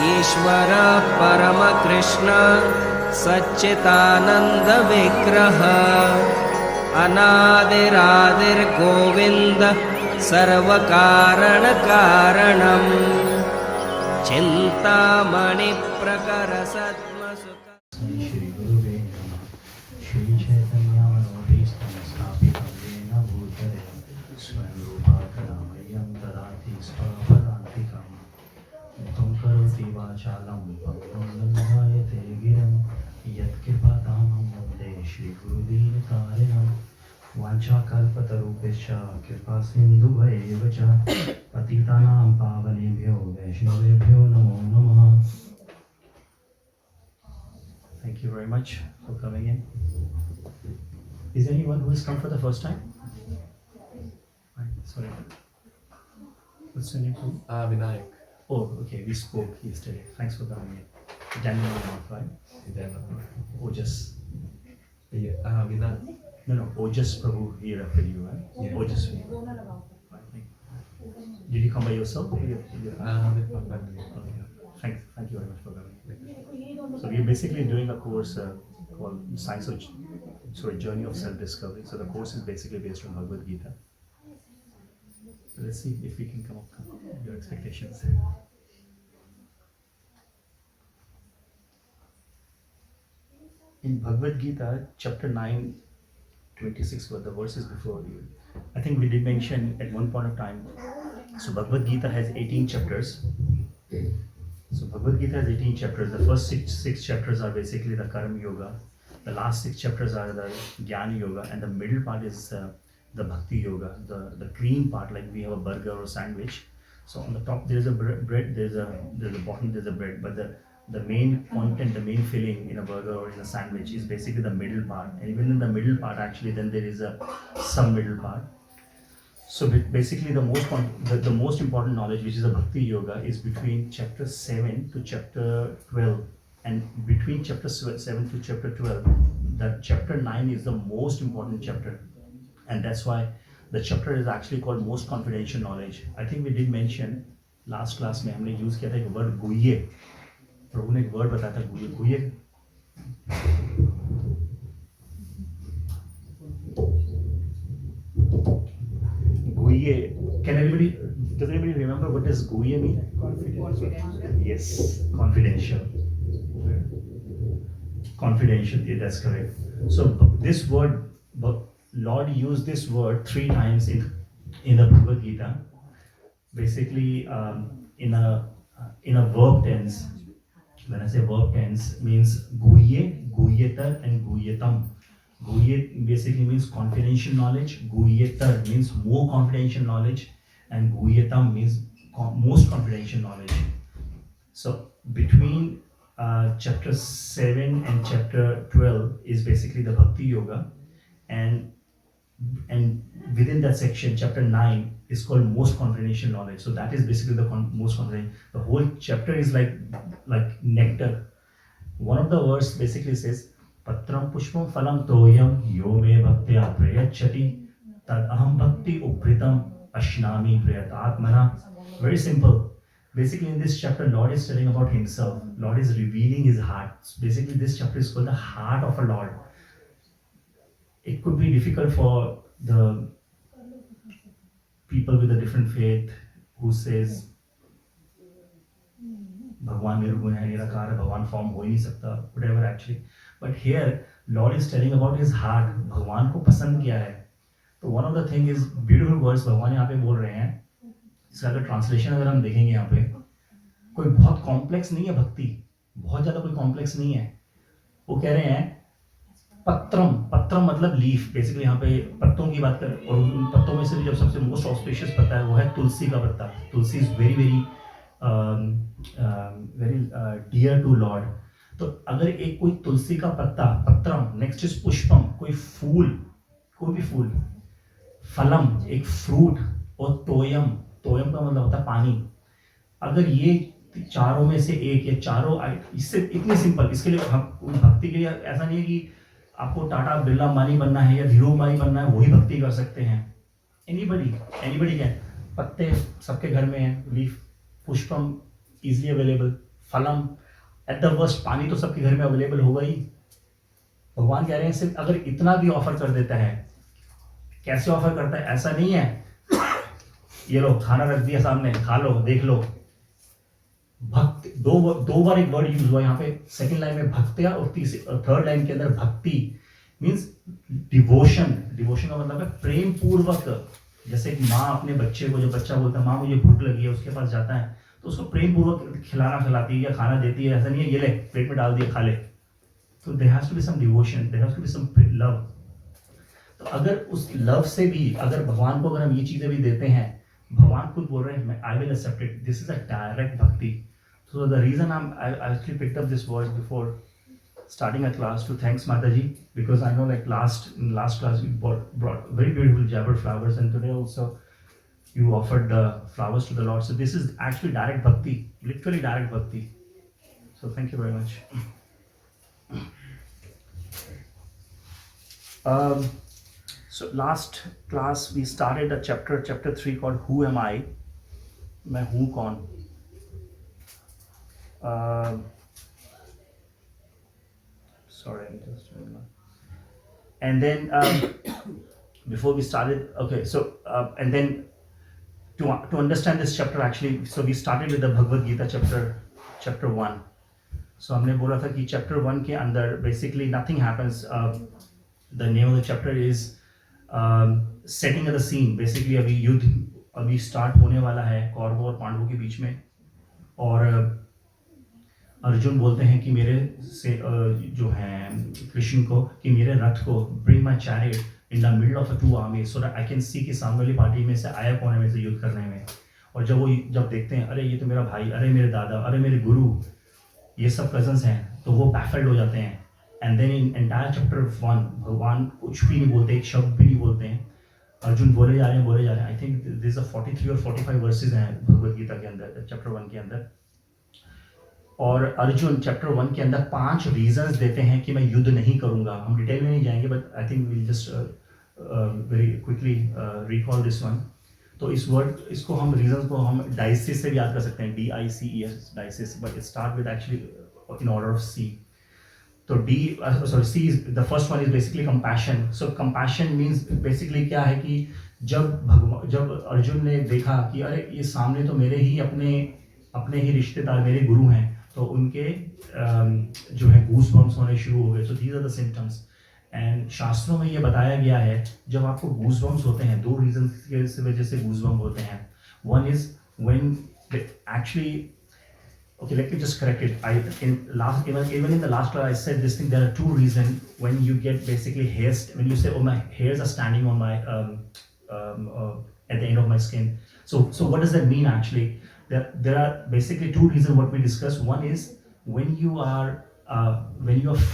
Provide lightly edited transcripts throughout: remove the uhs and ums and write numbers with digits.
ईश्वर परमकृष्ण सच्चिदानंद विग्रह अनादिरादिर्गोविंद सर्वकारण कारणम चिंतामणि प्रकर सत्मसुख। श्री गुरुवे नमः। श्री चैतन्यमनोभीष्टं स्थापितं येन भूतले स्वयं रूपाकरमय्यं ददाति स्वपदान्तिकम्। त्वं करोति वाचालं पङ्गुं लङ्घयते गिरं यत्कृपादामं वन्दे श्रीगुरुदीनकारिणम्। वाञ्छाकल्पतरुभ्यश्च कृपासिन्धुभ्यैव च पतितानां पावनेभ्यो वैष्णवेभ्यो नमो नमः। Thank you very much for coming in. Is there anyone who has come for the first time? Right, sorry. What's your name? Vinayak. Oh, okay. We spoke yesterday. Thanks for coming in. Daniel, right? Ojas. Vinayak. No. Ojas Prabhu here for you, right? Yeah. Ojas. Right. Did you come by yourself? Or With my family. Okay. Thank you very much for coming. So we are basically doing a course called Journey of Self-Discovery. So the course is basically based on Bhagavad Gita. So let's see if we can come up with your expectations. In Bhagavad Gita, chapter 9, 26, where the verses before you, I think we did mention at one point of time. So Bhagavad Gita has 18 chapters. So Bhagavad Gita has 18 chapters. The first six chapters are basically the Karma Yoga. The last 6 chapters are the Jnana Yoga, and the middle part is the Bhakti Yoga, the green part, like we have a burger or sandwich. So on the top there is a bread, there's a bottom, there's a bread, but the main content, the main filling in a burger or in a sandwich is basically the middle part. And even in the middle part, actually, then there is some middle part. So basically the most important knowledge, which is a Bhakti Yoga, is between chapter 7 to chapter 12. And between chapter 7 to chapter 12, that chapter 9 is the most important chapter. And that's why the chapter is actually called most confidential knowledge. I think we did mention last class में हमने use किया था एक word गुह्य. प्रभु ने एक word बताया था गुह्य. Does anybody remember what does Guhya mean? Confidential. Yes, confidential. Confidential, yeah, that's correct. So this word, Lord used this word 3 times in the Bhagavad Gita. Basically, in a verb tense. When I say verb tense, means Guhye, Guhyetar, and Guhyetam. Guhye basically means confidential knowledge. Guhyetar means more confidential knowledge, and Guhyetam means most confidential knowledge. So between chapter 7 and chapter 12 is basically the Bhakti Yoga, and within that section, chapter 9 is called most confidential knowledge. So that is basically the most confidential. The whole chapter is like nectar. One of the verse basically says, Patram pushpam phalam toyam yo me bhaktya prayachati tad aham bhakti upritam ashnami prayatatmana. Very simple. Basically in this chapter, Lord is telling about himself. Lord is revealing his heart. Basically this chapter is called the heart of a Lord. It could be difficult for the people with a different faith who says Bhagwan Nirgun hai, Nirakara, Bhagwan form ho hi nahi sakta, whatever actually. But here, Lord is telling about his heart. Bhagwan ko pasand kya hai. So one of the thing is beautiful words Bhagwan यहाँ पे बोल रहे हैं. इसका अगर translation अगर हम देखेंगे यहाँ पे, कोई बहुत कॉम्प्लेक्स नहीं है भक्ति, बहुत ज़्यादा कोई कॉम्प्लेक्स नहीं है. वो कह रहे हैं पत्रम मतलब लीफ. बेसिकली यहाँ पे पत्तों की बात करें, और उन पत्तों में से भी जब सबसे मोस्ट ऑस्पिशियस पत्ता है वो है तुलसी का पत्ता. Tulsi is very very dear to lord. तो अगर एक कोई तुलसी का पत्ता, पत्रम, नेक्स्ट इज पुष्पम, कोई फूल, कोई भी फूल, फलम एक फ्रूट, और तोयम का मतलब होता है पानी. अगर ये चारों में से एक या चारों, इससे इतनी सिंपल, इसके लिए भक्ति के लिए ऐसा नहीं है कि आपको टाटा बिरला अंबानी बनना है या धीरू अंबानी बनना है वही भक्ति कर सकते हैं. Anybody can. पत्ते सबके घर में हैं, लीफ, पुष्पम इजीली अवेलेबल, फलम, एट द वर्स्ट पानी तो सबके घर में अवेलेबल होगा ही। भगवान कह रहे हैं सिर्फ अगर इतना भी ऑफर कर देता है, कैसे ऑफर करता है, ऐसा नहीं है ये लो खाना रख दिया सामने, खा लो, देख लो। भक्त दो बार एक वर्ड यूज हुआ यहाँ पे, सेकंड लाइन में भक्त्या और थर्ड लाइन के अंदर भक्ति मीन्स डिवोशन। डिवोशन का मतलब है प्रेम पूर्वक। जैसे एक माँ अपने बच्चे को, जब बच्चा बोलता है माँ मुझे भूख लगी है, उसके पास जाता है तो उसको प्रेम पूर्वक खिलाना खिलाती है या खाना देती है, ऐसा नहीं है ये ले प्लेट में डाल दिया खा ले। तो there has to be some devotion, there has to be some love. तो अगर उस लव से भी, अगर भगवान को अगर हम ये चीजें भी देते हैं, भगवान खुद बोल रहे हैं I will accept it, this is a direct bhakti. So the reason I actually picked up this word before starting a class to thanks Mataji, because I know like in last class you brought very beautiful jabber flowers, and today also you offered flowers to the Lord. So this is actually direct bhakti, literally direct bhakti. So thank you very much. So last class we started a chapter 3 called Who Am I? मैं हूँ कौन? Sorry, I'm just doing that. And then before we started, okay, so and then to understand this chapter actually, so we started with the Bhagavad Gita chapter 1. So हमने बोला था कि chapter 1 के अंदर basically nothing happens. The name of the chapter is setting of the scene. Basically अभी युद्ध अभी start होने वाला है कौरवों और पांडवों के बीच में, और अर्जुन बोलते हैं कि मेरे से जो है कृष्ण को कि मेरे रथ को bring my chariot in the middle of two army so that I can see कि सामने वाली पार्टी में से आया कौन है मेरे से युद्ध करने में। और जब देखते हैं अरे ये तो मेरा भाई, अरे मेरे दादा, अरे मेरे गुरु, ये सब कजन्स हैं, तो वो बैफल्ड हो जाते हैं। And then in entire chapter 1 भगवान कुछ भी नहीं बोलते, एक शब्द भी नहीं बोलते हैं, अर्जुन बोले जा रहे हैं। आई थिंक दिस 43 और 45 वर्सेज हैं भगवद गीता के अंदर, चैप्टर 1 के अंदर। और अर्जुन चैप्टर 1 के अंदर 5 रीजंस देते हैं कि मैं युद्ध नहीं करूंगा। हम डिटेल में नहीं जाएंगे, but I think will just very quickly recall this one. तो इसको हम रीजंस को हम डाइसिस से भी याद कर सकते हैं, DICES dices, but it start with actually in order of C. तो C is the first one, is basically compassion. So compassion means basically क्या है कि जब अर्जुन ने देखा कि अरे ये सामने तो मेरे ही अपने ही रिश्तेदार, मेरे गुरु हैं, तो उनके जो है गूस बम्स होने शुरू हो गए। So these are the symptoms. And शास्त्रों में ये बताया गया है जब आपको गूस बम्स होते हैं, 2 रीजन की वजह से गूस बम्स होते हैं। One is when actually, okay, let me just correct it. Even in the last class I said this thing. There are 2 reasons when you get basically hairs, when you say oh my hairs are standing on my at the end of my skin. So what does that mean actually? There are basically 2 reasons what we discussed. One is when you are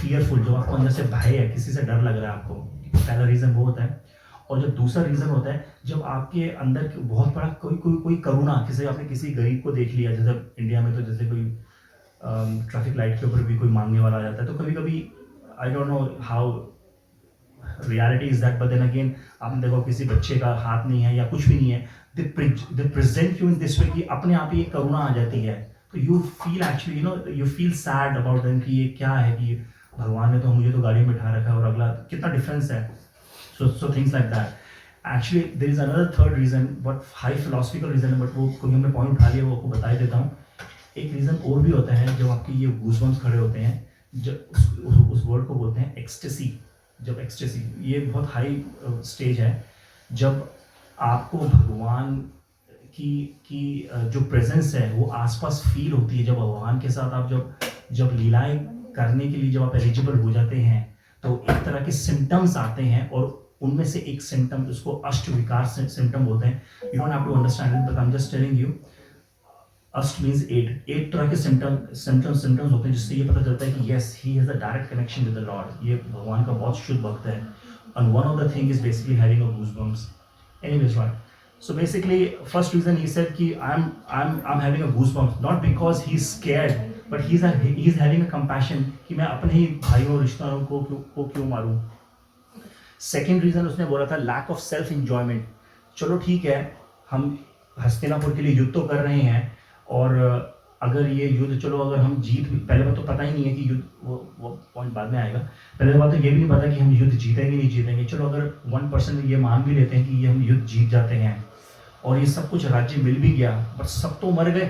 fearful, जब आपको अंदर से भय है, किसी से डर लग रहा है आपको, पहला रीजन वो होता है। और जो दूसरा रीजन होता है जब आपके अंदर बहुत बड़ा कोई करुणा, आपने किसी गरीब को देख लिया, जैसे इंडिया में तो जैसे कोई ट्रैफिक लाइट के ऊपर भी कोई मांगने वाला आ जाता है, तो कभी कभी I don't know how reality is that, but then again आपने देखो किसी बच्चे का हाथ नहीं है या कुछ भी नहीं है, दे present you in this way कि अपने आप ही एक करुणा आ जाती है। तो you feel actually you feel sad about them कि ये क्या है कि भगवान ने तो मुझे तो गाड़ी में बिठा रखा है और अगला कितना डिफरेंस है। So things like that. Actually, there is another third reason, but high philosophical reason, but वो कोई हमने पॉइंट उठा लिया, वो आपको बता ही देता हूँ। एक रीज़न और भी होता है जब आपके ये गूज़बम्स खड़े होते हैं, जब उस वर्ड को बोलते हैं एक्सटेसी। जब एक्सटेसी, ये बहुत हाई स्टेज है जब आपको भगवान की जो प्रेजेंस है वो आसपास फील होती है। जब भगवान के साथ आप जब लीलाएं करने के लिए जब आप एलिजिबल हो जाते हैं, तो एक तरह के सिम्टम्स आते हैं, और उनमें से एक सिम्टम, उसको अष्ट विकार सिम्टम बोलते हैं। You don't have to understand it, but I am just telling you. अष्ट मीन्स 8 तरह के सिम्टम्स होते हैं, जिससे ये पता चलता है कि yes he has a direct connection with the Lord, ये भगवान का बहुत शुद्ध भक्त है। And one of the thing is basically having a goosebumps. Anyways right, so basically first reason he said कि I'm having a goosebumps, not because he's scared, but he's having a compassion कि मैं अपने ही भाइयों रिश्तेदारों को क्यों मारूं। Second reason उसने बोला था लैक ऑफ सेल्फ एंजॉयमेंट। चलो ठीक है, हम हस्तिनापुर के लिए युद्ध तो कर रहे हैं, और अगर ये युद्ध, चलो अगर हम जीत, पहले बात तो पता ही नहीं है कि युद्ध, वो पॉइंट बाद में आएगा। पहले बात तो ये भी नहीं पता कि हम युद्ध जीतेंगे नहीं जीतेंगे। चलो अगर 1% ये मान भी लेते हैं कि ये हम युद्ध जीत जाते हैं और ये सब कुछ राज्य मिल भी गया, बट सब तो मर गए,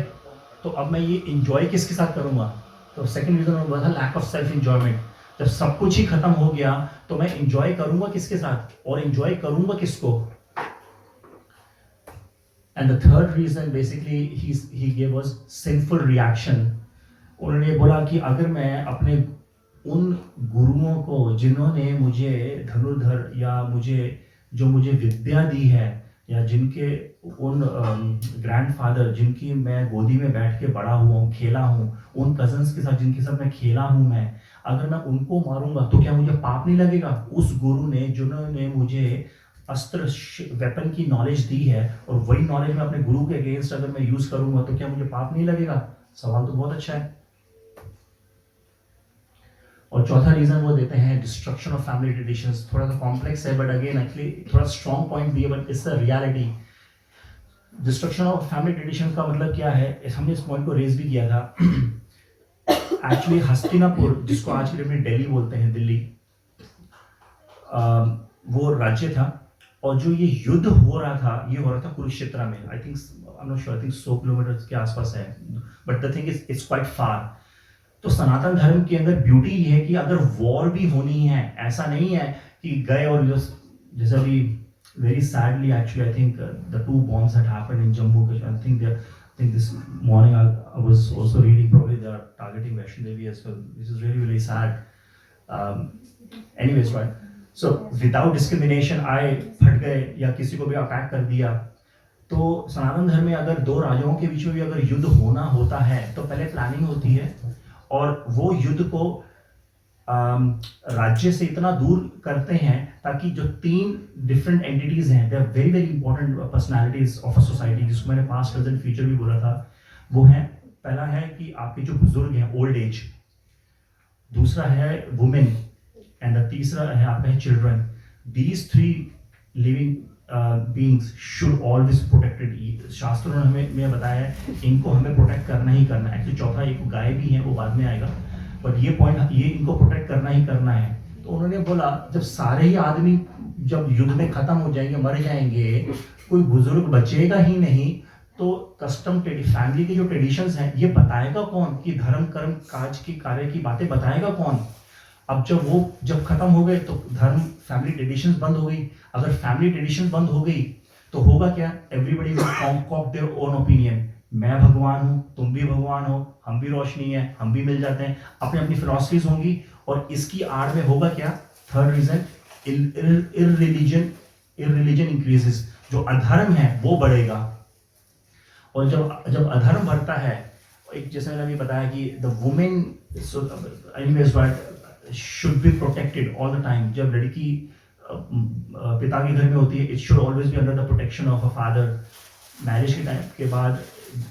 तो अब मैं ये इंजॉय किसके साथ करूँगा? तो सेकंड रीजन था लैक ऑफ सेल्फ इंजॉयमेंट। जब सब कुछ ही खत्म हो गया तो मैं इंजॉय करूँगा किसके साथ और इंजॉय करूँगा किसको? And the third reason basically he gave us sinful reaction. उन्होंने बोला कि अगर मैं अपने उन गुरुओं को जिन्होंने मुझे धनुर्धर या मुझे विद्या दी है, या जिनके उन ग्रैंडफादर जिनकी मैं गोदी में बैठ के बड़ा हुआ हूँ, खेला हूँ, उन कजन्स के साथ जिनके साथ मैं खेला हूँ, मैं अगर मैं उनको मारूंगा तो क्या मुझे पाप नहीं लगेगा? उस गुरु ने जिन्होंने मुझे अस्त्र वेपन की नॉलेज दी है और वही नॉलेज मैं अपने गुरु के अगेंस्ट अगर मैं यूज करूंगा तो क्या मुझे पाप नहीं लगेगा? सवाल तो बहुत अच्छा है। और चौथा रीजन वो देते हैं डिस्ट्रक्शन ऑफ फैमिली ट्रेडिशंस। थोड़ा सा कॉम्प्लेक्स है बट अगेन एक्चुअली थोड़ा स्ट्रॉन्ग पॉइंट भी है, but it's a reality. Destruction of family traditions का मतलब क्या है? हमने इस पॉइंट को रेज भी किया था। एक्चुअली हस्तिनापुर, जिसको आज के डेट में दिल्ली बोलते हैं, दिल्ली, वो राज्य था और जो ये युद्ध हो रहा था कुरुक्षेत्र में। आई थिंक 100 किलोमीटर के आसपास है, but the thing is it's quite far. तो सनातन धर्म के अंदर ब्यूटी ये है कि अगर वॉर भी होनी है, ऐसा नहीं है कि गए और जैसे अभी very sadly actually I think the 2 bombs that happened in Jammu Kashmir. I think this morning I was also reading probably they are targeting Vaishno Devi as well. This is really really sad. Anyways, right? So without discrimination आए, फट गए या किसी को भी attack कर दिया, तो सनातन धर्म में अगर 2 राजाओं के बीच में भी अगर युद्ध होना होता है तो पहले प्लानिंग होती है और वो युद्ध को राज्य से इतना दूर करते हैं ताकि जो 3 डिफरेंट एंटिटीज हैं, they are very very important personalities of a society, जिसको मैंने पास्ट प्रेजेंट फ्यूचर भी बोला था। वो है, पहला है कि आपके जो बुजुर्ग हैं, ओल्ड एज, दूसरा है वुमेन, एंड द तीसरा है आपका है children. These 3 living beings should always protected. शास्त्रों ने हमें बताया है इनको हमें प्रोटेक्ट करना ही करना है। एक्चुअली चौथा एक गाय भी है, वो बाद में आएगा, बट ये पॉइंट, ये इनको प्रोटेक्ट करना ही करना है। तो उन्होंने बोला जब सारे ही आदमी जब युद्ध में खत्म हो जाएंगे, मर जाएंगे, कोई बुजुर्ग बचेगा ही नहीं, तो कस्टम फैमिली के जो ट्रेडिशंस हैं ये बताएगा कौन? कि धर्म कर्म काज की कार्य की बातें बताएगा कौन? अब जब खत्म हो गए तो धर्म फैमिली ट्रेडिशंस बंद हो गई। अगर फैमिली ट्रेडिशन बंद हो गई तो होगा क्या? Everybody will concoct their own opinion. मैं भगवान हूँ, तुम भी भगवान हो, हम भी रोशनी है, हम भी मिल जाते हैं, अपनी अपनी फिलॉसफीज होंगी। और इसकी आड़ में होगा क्या? Third reason, irreligion increases. जो अधर्म है वो बढ़ेगा, और जब अधर्म बढ़ता है, एक जैसे मैंने अभी बताया कि the women should be protected all the time. जब लड़की पिता के घर में होती है, it should always be under the protection of a father. Marriage के टाइम के बाद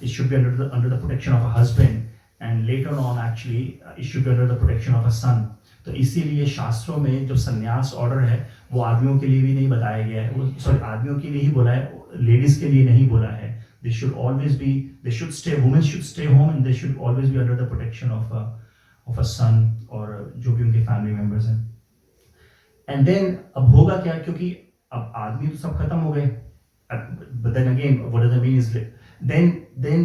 it should be under the protection of a husband, and later on actually it should be under the protection of a son. तो इसीलिए शास्त्रों में जो संन्यास order है वो आदमियों के लिए भी नहीं बताया गया है, वो सॉरी आदमियों के लिए ही बोला है, लेडीज के लिए नहीं बोला है। they should always be, they should stay, women should stay home and they should always be under the protection of a son और जो भी उनके फैमिली मेंबर्स हैं। and then अब होगा क्या? क्योंकि अब आदमी तो सब खत्म हो गए, but then again what does it mean is then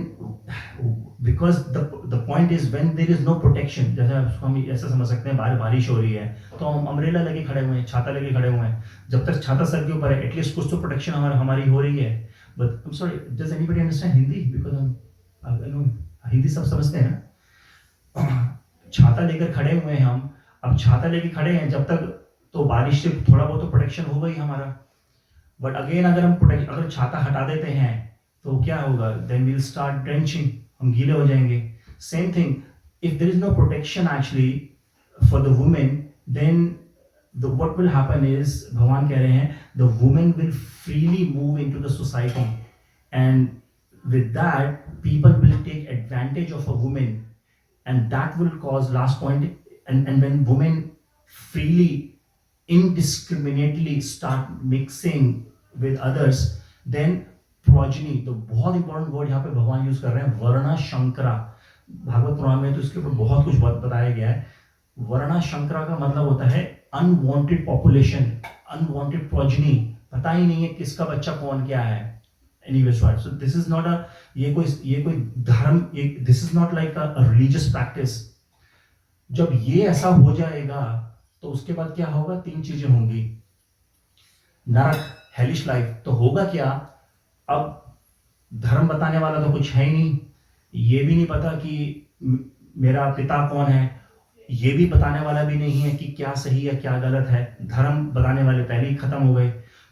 because the point is when there is no protection, जैसे हम ऐसा समझ सकते हैं बाहर बारिश हो रही है तो हम अम्ब्रेला लेके खड़े हुए हैं, छाता लेके खड़े हुए हैं, जब तक छाता सर के ऊपर है एटलीस्ट कुछ तो प्रोटेक्शन हमारी हो रही है। But I am sorry, does anybody understand Hindi? Because हम हिंदी सब समझते हैं ना। छाता लेकर खड़े हुए हैं हम, अब छाता लेके खड़े हैं जब तक, तो बारिश से थोड़ा बहुत तो प्रोटेक्शन होगा ही हमारा। बट अगेन अगर छाता हटा देते हैं तो क्या होगा? देन वील स्टार्ट ड्रेंचिंग, हम गीले हो जाएंगे। Same thing, if there is no protection actually for the women, then what will happen is, भगवान कह रहे हैं, the women will freely move into the society, and with that people will take advantage of a woman, and that will cause, last point, and when women freely indiscriminately start mixing with others, then progeny, तो बहुत important word यहाँ पे भगवान use कर रहे हैं, वर्णा शंकरा। भागवत पुराण में तो इसके ऊपर बहुत कुछ बताया गया है। वर्णा शंकरा का मतलब होता है अनवांटेड पॉपुलेशन, अनवांटेड प्रोजनी, पता ही नहीं है किसका बच्चा कौन क्या है। Anyways, right. So this is not a ये कोई धर्म, this is not like a religious practice. जब ये ऐसा हो जाएगा तो उसके बाद क्या होगा, 3 चीजें होंगी। नरक, हेलिश लाइफ, तो होगा क्या, अब धर्म बताने वाला तो कुछ है ही नहीं, ये भी नहीं पता कि मेरा पिता कौन है, ये भी बताने वाला भी नहीं है कि क्या सही है क्या गलत है, धर्म बताने वाले पहले ही खत्म हो गए।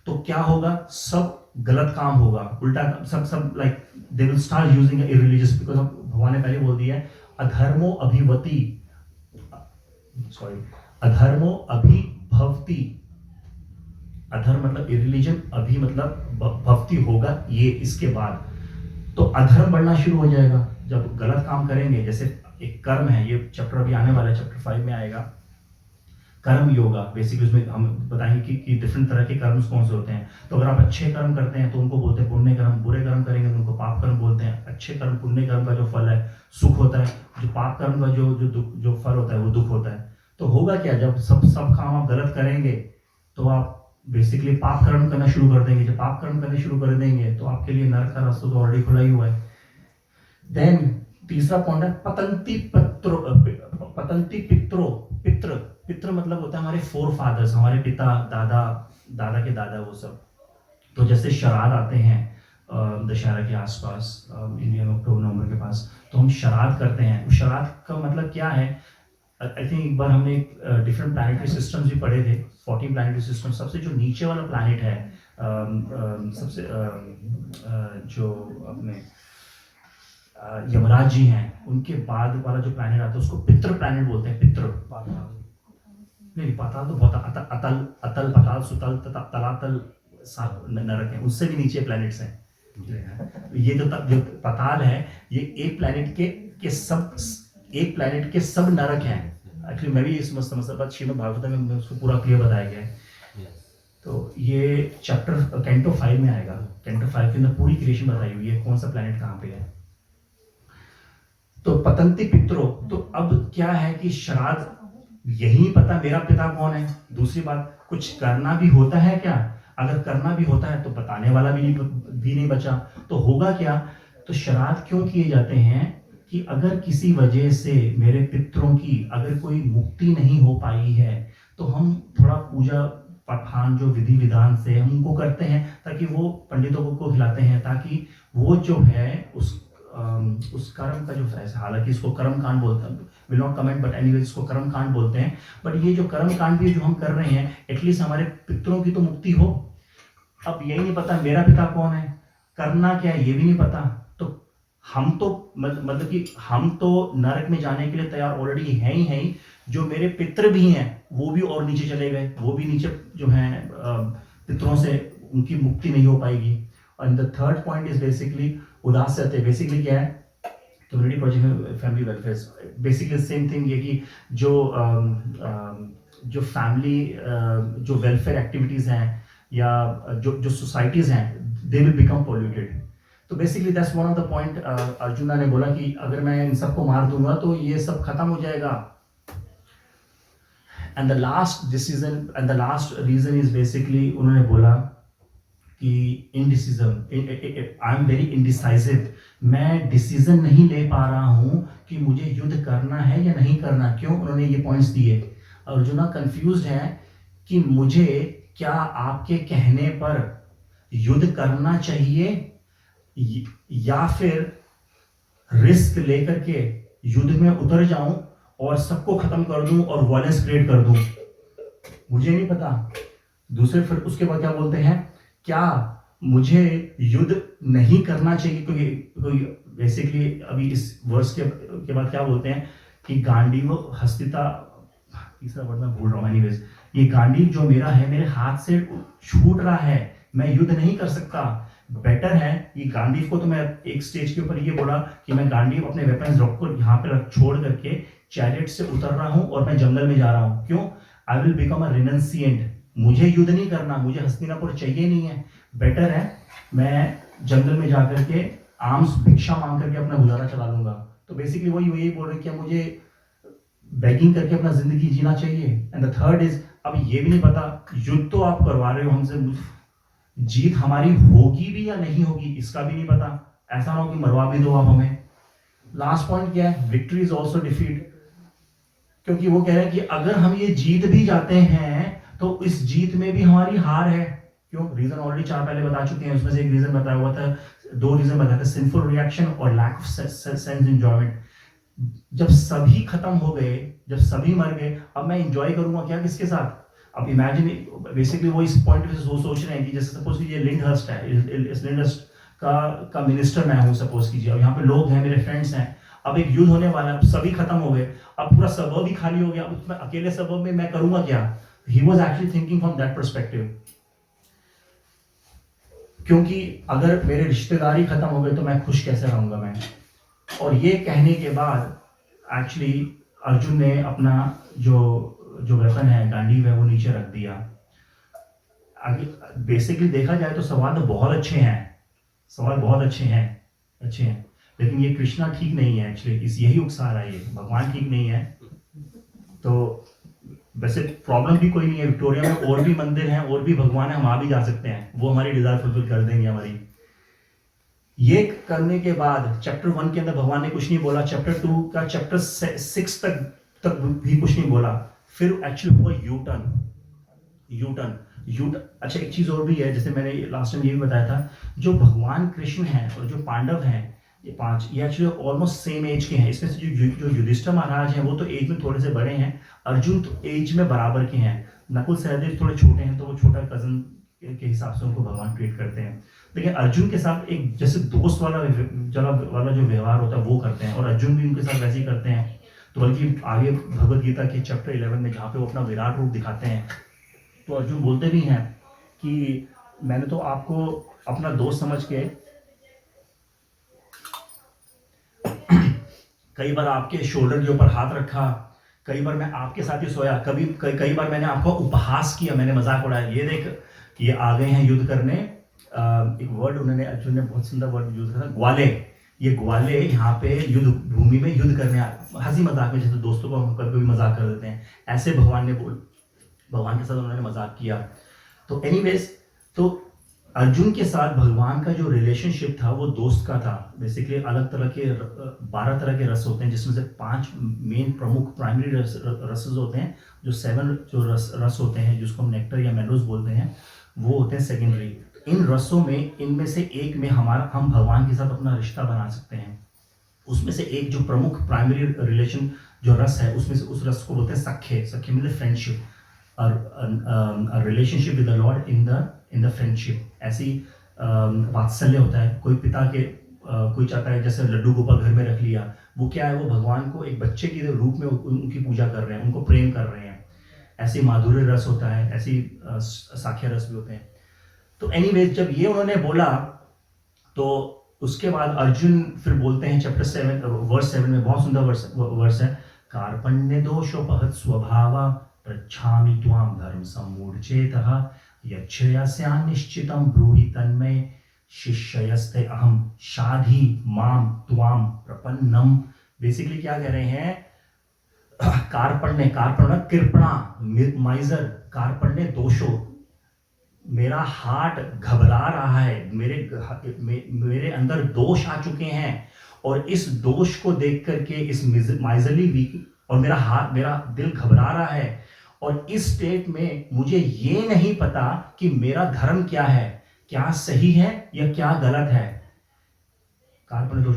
तो क्या होगा, सब गलत काम होगा, उल्टा सब like they will start using irreligious, because भगवान ने पहले बोल दिया है अधर्मो अभिवती, सॉरी, अधर्मो अभिभवती, अधर्म मतलब इरिलीजन, अभी मतलब भक्ति होगा ये इसके बाद, तो अधर्म बढ़ना शुरू हो जाएगा जब गलत काम करेंगे। जैसे एक कर्म है, ये चैप्टर अभी आने वाला है, चैप्टर 5 में आएगा, कर्म योगा। बेसिकली उसमें हम बताएंगे कि डिफरेंट तरह के कर्म कौन से होते हैं। तो अगर आप अच्छे कर्म करते हैं तो उनको बोलते हैं पुण्य कर्म, बुरे कर्म करेंगे तो उनको पाप कर्म बोलते हैं। अच्छे कर्म, पुण्य कर्म का जो फल है सुख होता है, जो पाप कर्म का जो फल होता है वो दुख होता है। तो होगा क्या, जब सब काम आप गलत करेंगे तो आप बेसिकली पाप कर्म करना शुरू कर देंगे। जब पाप कर्म करने शुरू कर देंगे तो आपके लिए नरक का रास्ता तो ऑलरेडी खुला ही हुआ है। देन तीसरा पॉइंट है पतंती पित्रो, पित्र मतलब होता है हमारे फोर फादर्स, हमारे पिता, दादा के दादा, वो सब। तो जैसे श्राद्ध आते हैं दशहरा के आसपास, इंडिया में अक्टूबर नवंबर के पास, तो हम श्राद्ध करते हैं। श्राद्ध का मतलब क्या है, आई थिंक एक बार हमने डिफरेंट प्लैनेटरी सिस्टम्स भी पढ़े थे, 14 प्लैनेटरी सिस्टम। सबसे जो नीचे वाला प्लैनेट है, सबसे जो अपने यमराज जी हैं, उनके बाद वाला जो प्लैनेट आता है उसको पितृ प्लैनेट बोलते हैं। पितृ, नहीं पाताल तो बहुत अतल, पाताल, सुतल, तलातल, नरक है, उससे भी नीचे प्लैनेट्स हैं। ये जो पाताल है, ये एक प्लैनेट के सब नरक हैं। एक्चुअली मैं भी इस समझता, श्रीमद् भागवत में उसको पूरा क्लियर बताया गया है। तो ये चैप्टर कैंटो 5 में आएगा। कैंटो 5 के अंदर पूरी क्रिएशन बताई हुई है, कौन सा प्लैनेट कहाँ पे है। तो पतंती पित्रो, तो अब क्या है कि श्राद्ध, यही पता मेरा पिता कौन है। दूसरी बात, कुछ करना भी होता है क्या, अगर करना भी होता है तो बताने वाला भी नहीं बचा। तो होगा क्या, तो श्राद्ध क्यों किए जाते हैं कि अगर किसी वजह से मेरे पितरों की अगर कोई मुक्ति नहीं हो पाई है तो हम थोड़ा पूजा पाठ जो विधि विधान से हम उनको करते हैं, ताकि वो पंडितों को खिलाते हैं, ताकि वो जो है उस कर्म का जो फैसला, हालांकि इसको कर्म कांड बोलते हैं, will not comment, but anyway इसको कर्म कांड बोलते हैं। बट ये जो कर्म कांड भी जो हम कर रहे हैं, एटलीस्ट हमारे पितरों की तो मुक्ति हो। अब यही नहीं पता मेरा पिता कौन है, करना क्या है ये भी नहीं पता, तो हम तो मतलब कि हम तो नरक में जाने के लिए तैयार ऑलरेडी है ही। जो मेरे पितर भी हैं वो भी और नीचे चले गए, वो भी नीचे जो है पितरों से उनकी मुक्ति नहीं हो पाएगी। And the third point is basically उदास्यते। बेसिकली क्या है, community project, family welfare, basically same thing ये कि जो फैमिली जो वेलफेयर एक्टिविटीज हैं या जो सोसाइटीज हैं, दे विल बिकम पोल्यूटेड। तो basically that's one of the point. Arjuna ने बोला कि अगर मैं इन सबको मार दूंगा तो ये सब खत्म हो जाएगा। And the last decision and the last reason is basically, उन्होंने बोला कि इंडिसिजम, आई एम वेरी इंडिसाइसिव, मैं डिसीजन नहीं ले पा रहा हूं कि मुझे युद्ध करना है या नहीं करना। क्यों, उन्होंने ये पॉइंट्स दिए। अर्जुना कंफ्यूज्ड है कि मुझे क्या आपके कहने पर युद्ध करना चाहिए या फिर रिस्क लेकर के युद्ध में उतर जाऊं और सबको खत्म कर दूं और वायलेंस क्रिएट कर दूं, मुझे नहीं पता। दूसरे फिर उसके बाद क्या बोलते हैं, क्या मुझे युद्ध नहीं करना चाहिए, क्योंकि बेसिकली अभी इस वर्ष के बाद क्या बोलते हैं कि गांडीव हस्तिता, तीसरा वर्ड मैं भूल रहा हूँ, एनीवेज ये गांडीव जो मेरा है मेरे हाथ से छूट रहा है, मैं युद्ध नहीं कर सकता। बेटर है ये गांडीव को, तो मैं एक स्टेज के ऊपर ये बोला कि मैं गांडीव अपने वेपन्स रख कर यहाँ पे छोड़ करके चैरियट से उतर रहा हूँ और मैं जंगल में जा रहा हूँ। क्यों, आई विल बिकम अ रिनंसिएंट, मुझे युद्ध नहीं करना, मुझे हस्तिनापुर चाहिए नहीं है। बेटर है मैं जंगल में जाकर के आर्म्स भिक्षा मांग करके अपना गुजारा चला लूंगा। तो बेसिकली वो यही बोल रहे हैं कि मुझे बेगिंग करके अपना जिंदगी जीना चाहिए। एंड द थर्ड इज, अब ये भी नहीं पता, युद्ध तो आप करवा रहे हो हमसे, जीत हमारी होगी भी या नहीं होगी इसका भी नहीं पता, ऐसा ना हो कि मरवा भी दो आप हमें। लास्ट पॉइंट क्या है, विक्ट्री इज ऑल्सो डिफीट, क्योंकि वो कह रहे हैं कि अगर हम ये जीत भी जाते हैं तो इस जीत में भी हमारी हार है। क्यों? रीजन ऑलरेडी 4 पहले बता चुके हैं, उसमें से एक रीजन बताया हुआ था, 2 रीजन बताए थे, सिंफुल रिएक्शन और लैक ऑफ सेंस एंजॉयमेंट। जब सभी खत्म हो गए, जब सभी मर गए, अब मैं एंजॉय करूंगा क्या किसके साथ? अब इमेजिन, बेसिकली वो इस पॉइंट से सोच रहे हैं कि जैसे सपोज कीजिए लिंडहर्स्ट है, इस लिंडहर्स्ट का मिनिस्टर मैं हूँ सपोज कीजिए, अब यहाँ पे लोग हैं, मेरे फ्रेंड्स हैं, अब एक युद्ध होने वाला है, अब सभी खत्म हो गए, अब पूरा सबब ही खाली हो गया, अब उसमें अकेले सबब में मैं करूंगा क्या? He was actually thinking from that perspective, क्योंकि अगर मेरे रिश्तेदार ही खत्म हो गए तो मैं खुश कैसे रहूंगा मैं? और ये कहने के बाद एक्चुअली अर्जुन ने अपना जो वेपन है, गांडीव है, वो नीचे रख दिया। आगे बेसिकली देखा जाए तो सवाल तो बहुत अच्छे हैं, सवाल बहुत अच्छे हैं, लेकिन ये कृष्णा ठीक नहीं है एक्चुअली, इस यही उकसा रहा है, ये भगवान ठीक नहीं है। तो वैसे प्रॉब्लम भी कोई नहीं है, विक्टोरिया में और भी मंदिर हैं, और भी भगवान है, हम वहां भी जा सकते हैं, वो हमारी डिजायर फुलफिल कर देंगे हमारी। ये करने के बाद चैप्टर 1 के अंदर भगवान ने कुछ नहीं बोला, चैप्टर 2 का चैप्टर 6 तक भी कुछ नहीं बोला, फिर एक्चुअली हुआ यू टर्न। अच्छा, एक चीज और भी है, जैसे मैंने लास्ट टाइम ये भी बताया था, जो भगवान कृष्ण हैं और जो पांडव हैं, ये 5, ये एक्चुअली ऑलमोस्ट सेम एज के हैं। इसमें से जो युधिष्ठिर महाराज हैं वो तो एज में थोड़े से बड़े हैं, अर्जुन तो एज में बराबर के हैं, नकुल सहदेव थोड़े छोटे हैं, तो वो छोटा कजन के हिसाब से उनको भगवान ट्रीट करते हैं। लेकिन अर्जुन के साथ एक जैसे दोस्त वाला जो व्यवहार होता है वो करते हैं, और अर्जुन भी उनके साथ वैसे ही करते हैं। तो बल्कि आगे भगवद गीता के चैप्टर 11 में जहाँ पे वो अपना विराट रूप दिखाते हैं, तो अर्जुन बोलते भी हैं कि मैंने तो आपको अपना दोस्त समझ के कई बार आपके शोल्डर के ऊपर हाथ रखा, कई बार मैं आपके साथ ही सोया, कई बार मैंने आपको उपहास किया, मैंने मजाक उड़ाया, ये देख ये आ गए हैं युद्ध करने। एक वर्ड उन्होंने, अर्जुन ने बहुत सुंदर वर्ड यूज करा, ग्वाले। ये ग्वाले यहाँ पे युद्ध भूमि में युद्ध करने, हंसी मजाक में, जैसे दोस्तों को हम कभी मजाक कर देते हैं, ऐसे भगवान के साथ उन्होंने मजाक किया। तो एनीवेज, तो अर्जुन के साथ भगवान का जो रिलेशनशिप था वो दोस्त का था। बेसिकली अलग तरह के 12 तरह के रस होते हैं, जिसमें से 5 मेन प्रमुख प्राइमरी रसेस होते हैं, जो 7 जो रस होते हैं, जिसको हम नेक्टर या मेलोस बोलते हैं, वो होते हैं सेकेंडरी। इन रसों में, इनमें से एक में हम भगवान के साथ अपना रिश्ता बना सकते हैं। उसमें से एक जो प्रमुख प्राइमरी रिलेशन जो रस है, उसमें से उस रस को बोलते हैं सख्य मतलब फ्रेंडशिप, और relationship with the Lord in the friendship. ऐसी वात्सल्य होता है, कोई पिता के कोई चाहता है, जैसे लड्डू गोपाल घर में रख लिया, वो क्या है, वो भगवान को एक बच्चे के रूप में उनकी पूजा कर रहे हैं, उनको प्रेम कर रहे हैं। ऐसी माधुर्य रस होता है, ऐसी साख्य रस भी होते हैं। तो एनीवेज, जब ये उन्होंने बोला तो उसके बाद अर्जुन फिर बोलते हैं चैप्टर 7 वर्स 7 में, बहुत सुंदर वर्स है, कार्पण्य दोषोपहत स्वभावा पृच्छामि त्वां धर्म सम्मूढ़चेतः यच्छ्रेयस्यान्निश्चितं ब्रूहि तन्मय शिष्यस्ते अहम शाधि माम त्वां प्रपन्नम। बेसिकली क्या कह रहे हैं, कार्पण्य कृपणा, माइजर, कार्पण्य दोषो, मेरा हार्ट घबरा रहा है, मेरे अंदर दोष आ चुके हैं, और इस दोष को देख करके, इस माइजरली वीक, और मेरा दिल घबरा रहा है, और इस स्टेट में मुझे ये नहीं पता कि मेरा धर्म क्या है, क्या सही है या क्या गलत है। कार्पण्य दोष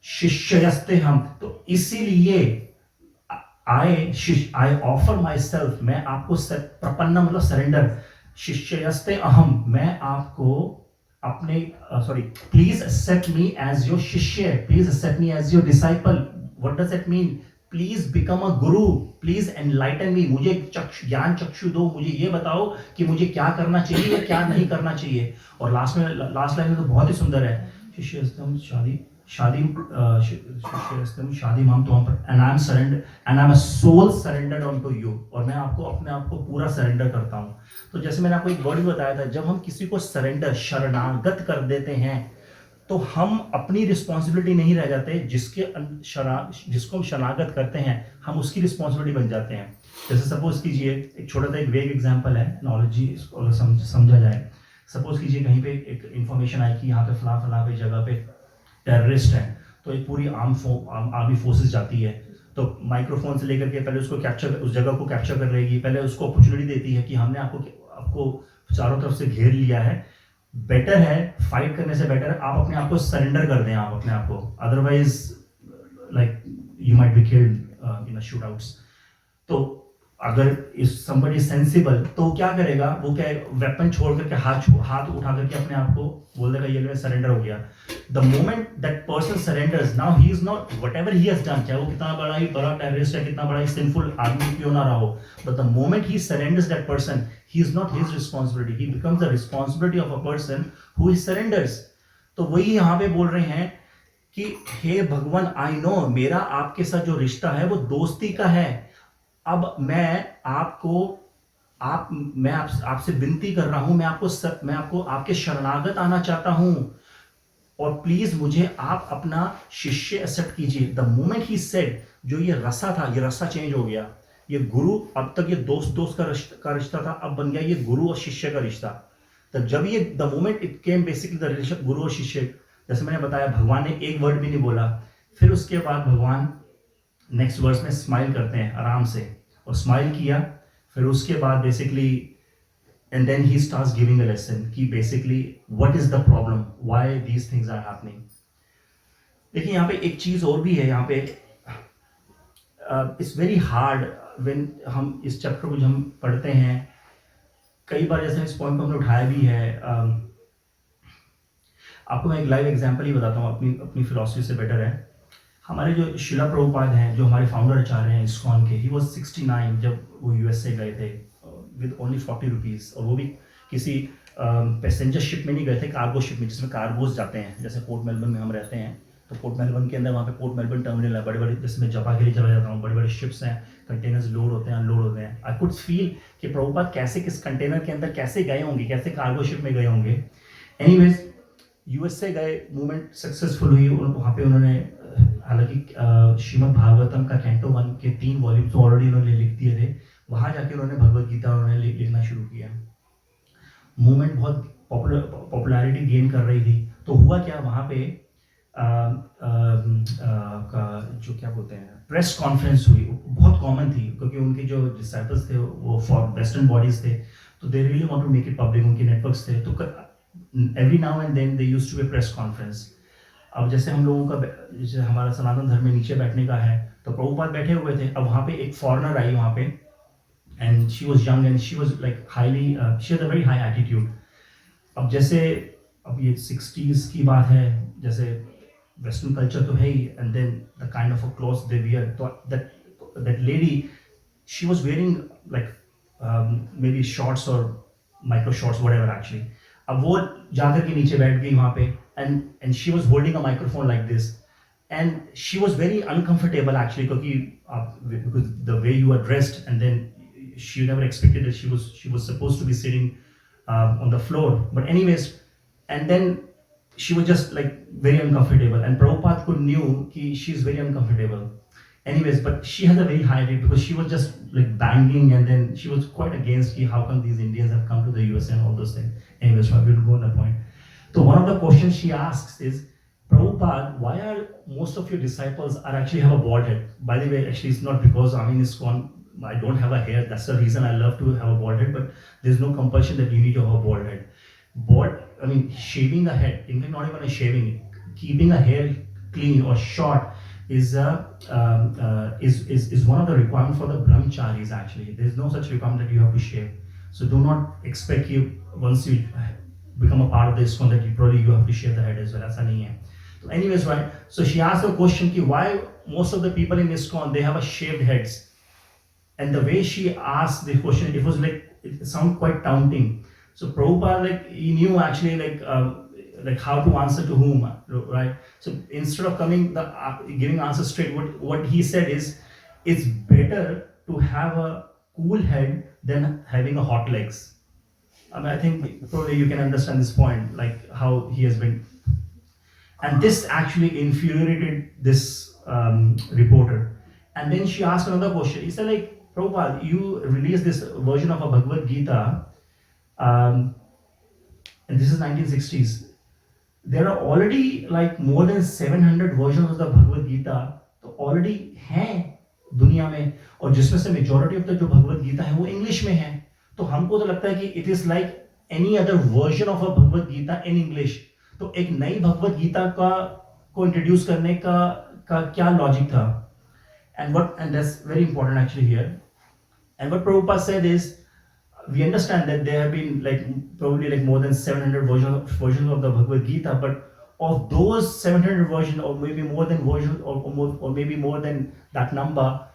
शिष्यस्ते हम, तो इसीलिए I offer myself, मैं आपको प्रपन्न मतलब सरेंडर, शिष्यस्ते अहम, मैं आपको अपने please accept me as your शिष्य, please accept me as your disciple. What does it mean? Please become a guru, please enlighten me, मुझे ज्ञान चक्षु दो, मुझे ये बताओ कि मुझे क्या करना चाहिए या क्या नहीं करना चाहिए। और लास्ट लाइन में तो बहुत ही सुंदर है, शिष्यस्तम शादी माम तो and I am surrender and I am a soul surrendered onto you, और मैं आपको अपने आप को पूरा सरेंडर करता हूँ। तो जैसे मैंने आपको एक वर्ड भी बताया था, जब हम किसी को सरेंडर, शरणागत कर देते हैं, तो हम अपनी रिस्पॉन्सिबिलिटी नहीं रह जाते, जिसको हम शनागत करते हैं हम उसकी रिस्पॉन्सिबिलिटी बन जाते हैं। जैसे सपोज कीजिए, एक छोटा सा एक वेग एग्जांपल है, नॉलेज इसको अगर समझा जाए। सपोज कीजिए कहीं पे एक इंफॉर्मेशन आई कि यहाँ पे फला पे जगह पे टेररिस्ट है, तो एक पूरी आर्मी फोर्सेस जाती है, तो माइक्रोफोन से लेकर के पहले उसको कैप्चर, उस जगह को कैप्चर कर लेगी, पहले उसको अपॉर्चुनिटी देती है कि हमने आपको चारों तरफ से घेर लिया है, बेटर है फाइट करने से बेटर आप अपने आप को सरेंडर कर दें, आप अपने आप को, otherwise like you might be killed in shoot outs. तो अगर इस somebody सेंसिबल तो क्या करेगा, वो क्या वेपन छोड़ करके हाथ उठा करके अपने आप को बोल देगा ये सरेंडर हो गया। The moment that person surrenders, now he is not whatever he has done, चाहे वो कितना बड़ा टेररिस्ट है, कितना बड़ा सिंफुल आदमी क्यों ना रहा हो, but the moment he surrenders that person, he is not his responsibility, he becomes the responsibility of a person who is surrenders. तो वही यहाँ पे बोल रहे हैं कि हे भगवान, आई नो मेरा आपके साथ जो रिश्ता है वो दोस्ती का है, अब मैं आपसे विनती कर रहा हूं, मैं आपको आपके शरणागत आना चाहता हूं, और प्लीज मुझे आप अपना शिष्य एक्सेप्ट कीजिए। द मोमेंट ही सेड, जो ये रसा था, ये रसा चेंज हो गया, ये गुरु, अब तक ये दोस्त का रिश्ता था, अब बन गया ये गुरु और शिष्य का रिश्ता। तो जब ये the moment it came basically the relation गुरु और शिष्य, जैसे मैंने बताया भगवान ने एक वर्ड भी नहीं बोला, फिर उसके बाद भगवान नेक्स्ट वर्स में स्माइल करते हैं आराम से, और स्माइल किया, फिर उसके बाद basically and then he starts giving a lesson कि basically what is the problem, why these things are happening. देखिए यहाँ पे एक चीज और भी है, यहाँ पे इट्स वेरी हार्ड व्हेन हम इस चैप्टर को जब हम पढ़ते हैं, कई बार जैसे इस पॉइंट को हमने उठाया भी है। आपको मैं एक लाइव एग्जांपल ही बताता हूँ, अपनी फिलॉसफी से बेटर है। हमारे जो शिला प्रभुपाद हैं, जो हमारे फाउंडर आचार्य हैं इस्कॉन के, ही वाज 69 जब वो यूएसए गए थे विद ओनली 40 रुपीज़, और वो भी किसी पैसेंजर शिप में नहीं गए थे, कार्गो शिप में, जिसमें कार्गोज जाते हैं। जैसे पोर्ट मेलबर्न में हम रहते हैं, तो पोर्ट मेलबर्न के अंदर वहाँ पे पोर्ट मेलबर्न टर्मिनल है, बड़े बड़े, जिसमें जपा के लिए चला जाता हूँ, बड़े बड़े शिप्स हैं, कंटेनर्स लोड होते हैं, अनलोड होते हैं। आई कुड फील कि प्रभुपाद कैसे किस कंटेनर के अंदर कैसे गए होंगे, कैसे कार्गो शिप में गए होंगे। एनीवेज यूएसए गए, मूवमेंट सक्सेसफुल हुई, वहाँ पे उन्होंने, हालांकि श्रीमद् भागवतम का कैंटो 1 के 3 वॉल्यूम तो ऑलरेडी उन्होंने लिख दिए थे, वहाँ जाके उन्होंने भगवद गीता उन्होंने लिखना शुरू किया। मूवमेंट बहुत पॉपुलैरिटी गेन कर रही थी, तो हुआ क्या, वहाँ पे जो क्या बोलते हैं प्रेस कॉन्फ्रेंस हुई, बहुत कॉमन थी, क्योंकि उनके जो डिसाइपल्स थे वो फॉर वेस्टर्न बॉडीज थे, तो they really want to make it public, उनके नेटवर्क्स थे, तो every now and then they used to be press conference. अब जैसे हम लोगों का, जैसे हमारा सनातन धर्म में नीचे बैठने का है, तो प्रभुपाद बैठे हुए थे, अब वहाँ पे एक फॉरेनर आई वहाँ पे, and she was young and she was like highly, she had a very high attitude. अब जैसे, अब ये 60s की बात है, जैसे वेस्टर्न कल्चर तो है ही, and then the kind of a clothes they wear, तो that lady she was wearing like maybe shorts और माइक्रो शॉर्ट्स व्हाटएवर एक्चुअली। अब वो जाकर के नीचे बैठ गई वहाँ पे, and she was holding a microphone like this, and she was very uncomfortable actually, because the way you are dressed, and then she never expected that she was supposed to be sitting on the floor, but anyways, and then she was just like very uncomfortable, and Prabhupada knew ki she is very uncomfortable. Anyways, but she has a very high rate, because she was just like banging, and then she was quite against ki how come these Indians have come to the USA and all those things. Anyways, so I will go on the point. So one of the questions she asks is, Prabhupada, why are most of your disciples are actually have a bald head? By the way, actually it's not because I don't have a hair. That's the reason I love to have a bald head, but there's no compulsion that you need to have a bald head. Shaving the head, in fact, not even a shaving, keeping a hair clean or short is one of the requirements for the brahmacharis actually. There's no such requirement that you have to shave. So do not expect once you become a part of the ISKCON that you have to shave the head as well. ऐसा नहीं है. So anyways, right? So she asked a question कि why most of the people in ISKCON they have a shaved heads, and the way she asked the question, it was like it sounded quite taunting. So Prabhupada he knew actually like how to answer to whom, right? So instead of giving answer straight, what he said is, it's better to have a cool head than having a hot legs. I think probably you can understand this point, like how he has been. And this actually infuriated this reporter. And then she asked another question. He said, like, Prabhupada, you released this version of a Bhagavad Gita, and this is 1960s. There are already like more than 700 versions of the Bhagavad Gita तो already हैं दुनिया में, और जिसमें से majority of the जो भगवद गीता है वो इंग्लिश में है. तो हमको तो लगता है कि it is like any other version of a Bhagavad Gita in English. तो एक नई भगवद गीता को इंट्रोड्यूस करने का क्या लॉजिक था? And that's very important actually here. And what Prabhupada said is, we understand that there have been like probably like more than 700 versions of the Bhagavad Gita, but of those 700 versions, or maybe more than versions, or maybe more than that number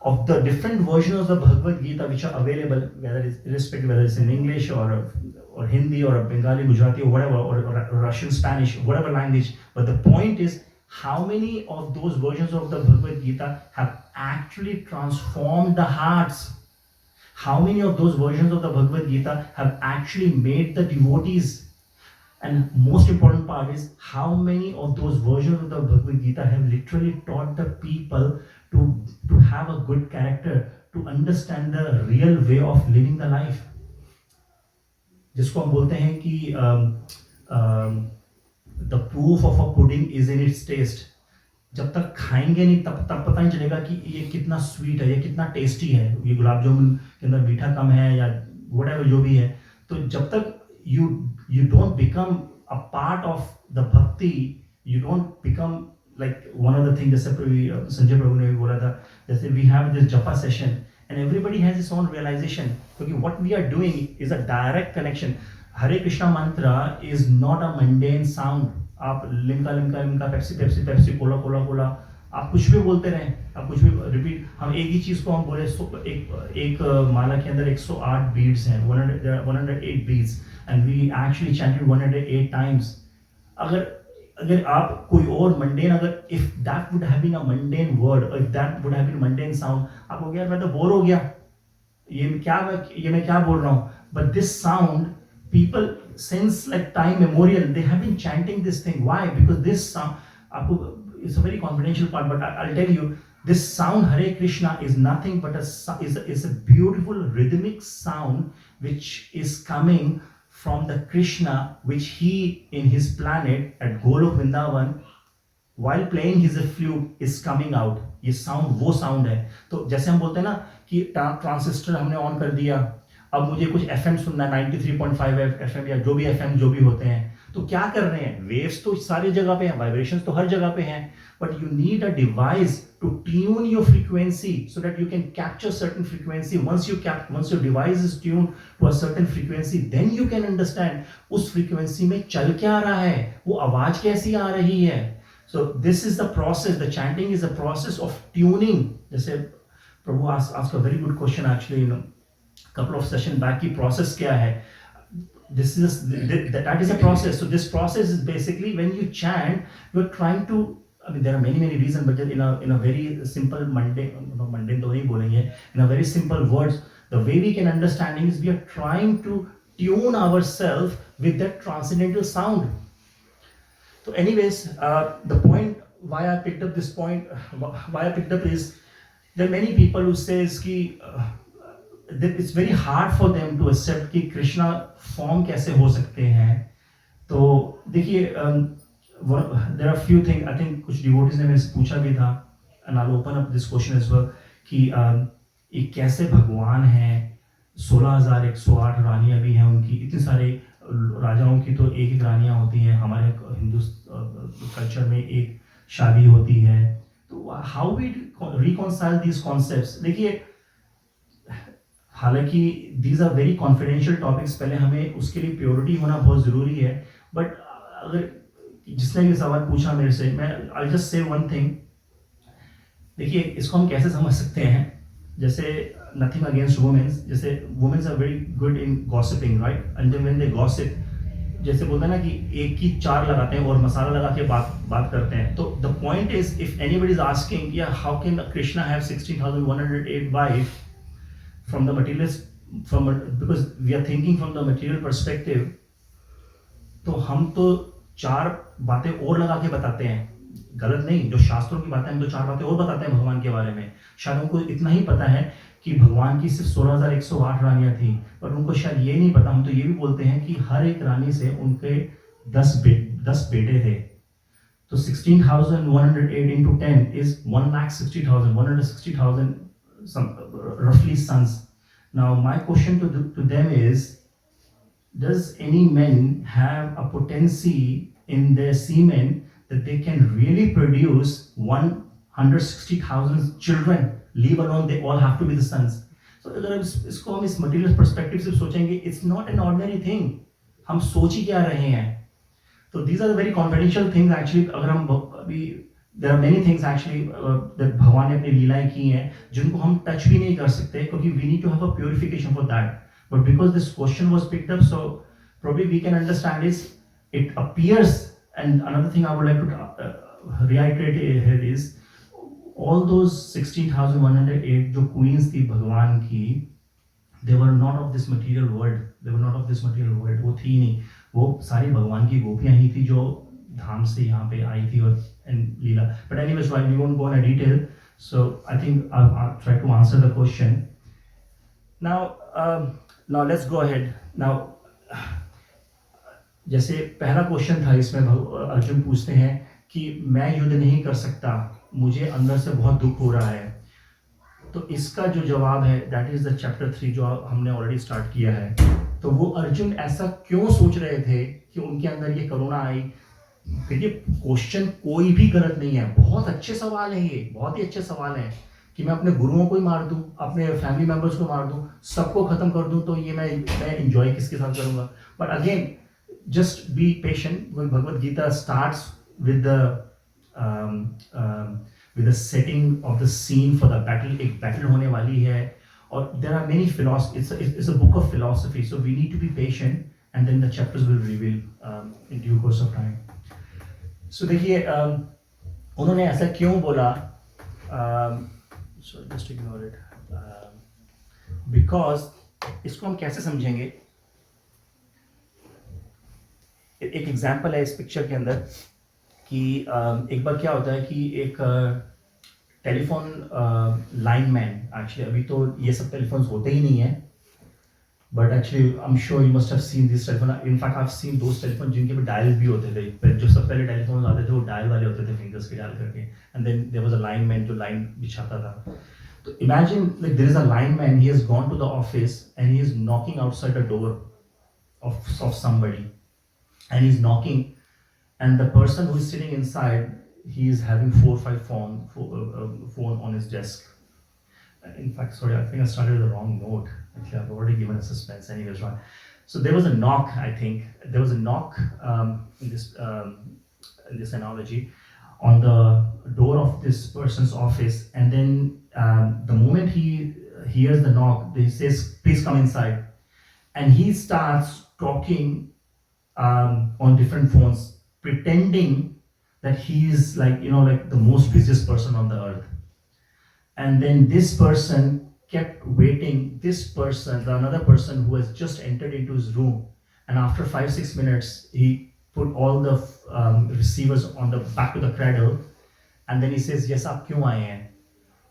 of the different versions of the Bhagavad Gita which are available, whether it's irrespective whether it's in English or Hindi or Bengali, Gujarati or whatever, or Russian, Spanish, whatever language. But the point is, how many of those versions of the Bhagavad Gita have actually transformed the hearts? How many of those versions of the Bhagavad Gita have actually made the devotees? And most important part is, how many of those versions of the Bhagavad Gita have literally taught the people to have a good character, to understand the real way of living the life? जिसको हम बोलते हैं कि the proof of a pudding is in its taste. जब तक खाएंगे नहीं तब पता नहीं चलेगा कि ये कितना स्वीट है, ये कितना टेस्टी है. ये गुलाब जामुन के अंदर मीठा कम है या whatever जो भी है. तो जब तक you don't become a part of the bhakti, you don't become like one of the things, जैसे संजय प्रभु ने भी बोला था, जैसे we have this japa session and everybody has his own realization, क्योंकि what we are doing is a direct connection. Hare Krishna mantra is not a mundane sound. आप Limca Limca Limca Pepsi Pepsi Pepsi Cola Cola Cola आप कुछ भी बोलते रहें, आप कुछ भी रिपीट. हम एक ही चीज को हम बोले, एक माला के अंदर 108 बीड्स हैं, 108 beads, and we actually chanted 108 times. अगर आप कोई और मंडेन, अगर if that would have been a mundane word, if that would have been mundane sound, आप हो गया मैं तो बोर हो गया, ये मैं क्या बोल रहा हूँ. But this sound, people since like time memorial they have been chanting this thing. Why? Because this sound, it's a very confidential part, but I'll tell you, this sound Hare Krishna is nothing but is a beautiful rhythmic sound which is coming from the Krishna, which he in his planet at Golok Vrindavan, while playing his flute, is coming out. ये sound वो sound है. तो जैसे हम बोलते हैं ना कि ट्रांसिस्टर हमने ऑन कर दिया, अब मुझे कुछ FM सुनना है, 93.5 FM या जो भी FM जो भी होते हैं, तो क्या कर रहे हैं? वेव्स तो सारी जगह पे हैं, वाइब्रेशंस तो हर जगह पे हैं, but you need a device to tune your frequency so that you can capture certain frequency. once your device is tuned to a certain frequency, then you can understand उस फ्रीक्वेंसी में चल क्या रहा है, वो आवाज कैसी आ रही है. So this is the process. The chanting is a process of tuning. जैसे प्रभु asked a very good question actually, couple of session back की process क्या है. That is a process. So this process is basically when you chant, you're trying to, I mean there are many reasons, but in a very simple mundane तो नहीं बोलेंगे, in a very simple words, the way we can understand is we are trying to tune ourselves with that transcendental sound. So anyways, the point why I picked up this point, is there are many people who says कि that it's very hard for them to accept कि Krishna form कैसे हो सकते हैं. तो देखिए, there are few things, I think कुछ devotees ने मेरे से पूछा भी था, and I'll open up this question as well, कि ये कैसे भगवान हैं, 16,108 रानियां भी हैं उनकी, इतने सारे राजाओं की तो एक रानियां होती हैं, हमारे हिंदू कल्चर में एक शादी होती है. तो how we reconcile these concepts? देखिए, हालांकि these are very confidential topics, पहले हमें उसके लिए प्योरिटी होना बहुत ज़रूरी है. बट अगर जिसने ये सवाल पूछा मेरे से, मैं I'll just say one thing. देखिए, इसको हम कैसे समझ सकते हैं, जैसे nothing against women, जैसे women are very good in gossiping, right? And then when they gossip, जैसे बोलते हैं ना कि एक की चार लगाते हैं और मसाला लगा के बात करते हैं. तो the point is, if anybody is asking, yeah, how can Krishna have 16,108 wives? From the materialist, because we are thinking from the material perspective, तो हम तो 4 बातें और लगा के बताते हैं, गलत नहीं, जो शास्त्रों की बातें हम तो 4 बातें और बताते हैं भगवान के बारे में। शायद उनको इतना ही पता है कि भगवान की सिर्फ 16,108 रानियां थी, पर उनको शायद ये नहीं पता, हम तो ये भी बोलते हैं कि हर एक रानी से उनके 10 बेटे थे। तो 16,108 into 10 is 160,000 some roughly sons. Now my question to them is, does any men have a potency in their semen that they can really produce 160,000 children, leave alone they all have to be the sons? So अगर इसको हम इस material perspective से सोचेंगे, it's not an ordinary thing. हम सोच ही क्या रहे हैं? So these are the very confidential things actually. अगर हम अभी there are many things actually that भगवान ने अपनी लीलाएं की हैं जिनको हम टच भी नहीं कर सकते, क्योंकि we need to have a purification for that. But because this question was picked up, so probably we can understand is it appears. And another thing I would like to reiterate here is all those 16,108 जो queens थी भगवान की, they were not of this material world. They were not of this material world. वो थी नहीं, वो सारी भगवान की गोपियां ही थी जो धाम से यहाँ पे आई थी और लीला. But anyways, while we won't go into detail, so I think I'll try to answer the question. Now let's go ahead. Now जैसे पहला क्वेश्चन था इसमें अर्जुन पूछते हैं कि मैं युद्ध नहीं कर सकता, मुझे अंदर से बहुत दुख हो रहा है. तो इसका जो जवाब है दैट इज द चैप्टर 3 जो हमने ऑलरेडी स्टार्ट किया है. तो वो अर्जुन ऐसा क्यों सोच रहे थे कि उनके अंदर ये करुणा आई. देखिए क्वेश्चन कोई भी गलत नहीं है, बहुत अच्छे सवाल है, ये बहुत ही अच्छे सवाल है कि मैं अपने गुरुओं को ही मार दूं, अपने फैमिली मेंबर्स को मार दूं, सबको खत्म कर दूं, तो ये मैं एंजॉय किसके साथ करूंगा. But again just be patient. When Bhagavad Gita starts with the setting of the scene for the battle, एक battle होने वाली है और there are many philosophy. It's a book of philosophy, so we need to be patient, and then the chapters will reveal in due course of time. So देखिए उन्होंने ऐसा क्यों बोला. So just ignore it. Because इसको हम कैसे समझेंगे. एक एग्जाम्पल है इस पिक्चर के अंदर कि एक बार क्या होता है कि एक टेलीफोन लाइनमैन, एक्चुअली अभी तो ये सब टेलीफोन्स होते ही नहीं है, but actually I am sure you must have seen this telephone. In fact I have seen those telephone जिनके पे डायल भी होते थे. जो सब पहले टेलीफोन आते थे वो डायल वाले होते थे, फिंगर्स के डायल करके, and then there was a lineman जो लाइन बिछाता था. तो imagine like there is a lineman, he has gone to the office and he is knocking outside the door of somebody. And he's knocking, and the person who is sitting inside, he is having 4 or 5 phone on his desk. In fact, sorry, I think I started the wrong note. Actually, I've already given a suspense. Anyways, right. So there was a knock. I think there was a knock in this analogy on the door of this person's office, and then the moment he hears the knock, he says, "Please come inside," and he starts talking on different phones, pretending that he is like the most busiest person on the earth. And then this person kept waiting. This person, the another person who has just entered into his room, and after 5-6 minutes, he put all the receivers on the back to the cradle, and then he says, "Yes, आप क्यों आए हैं?"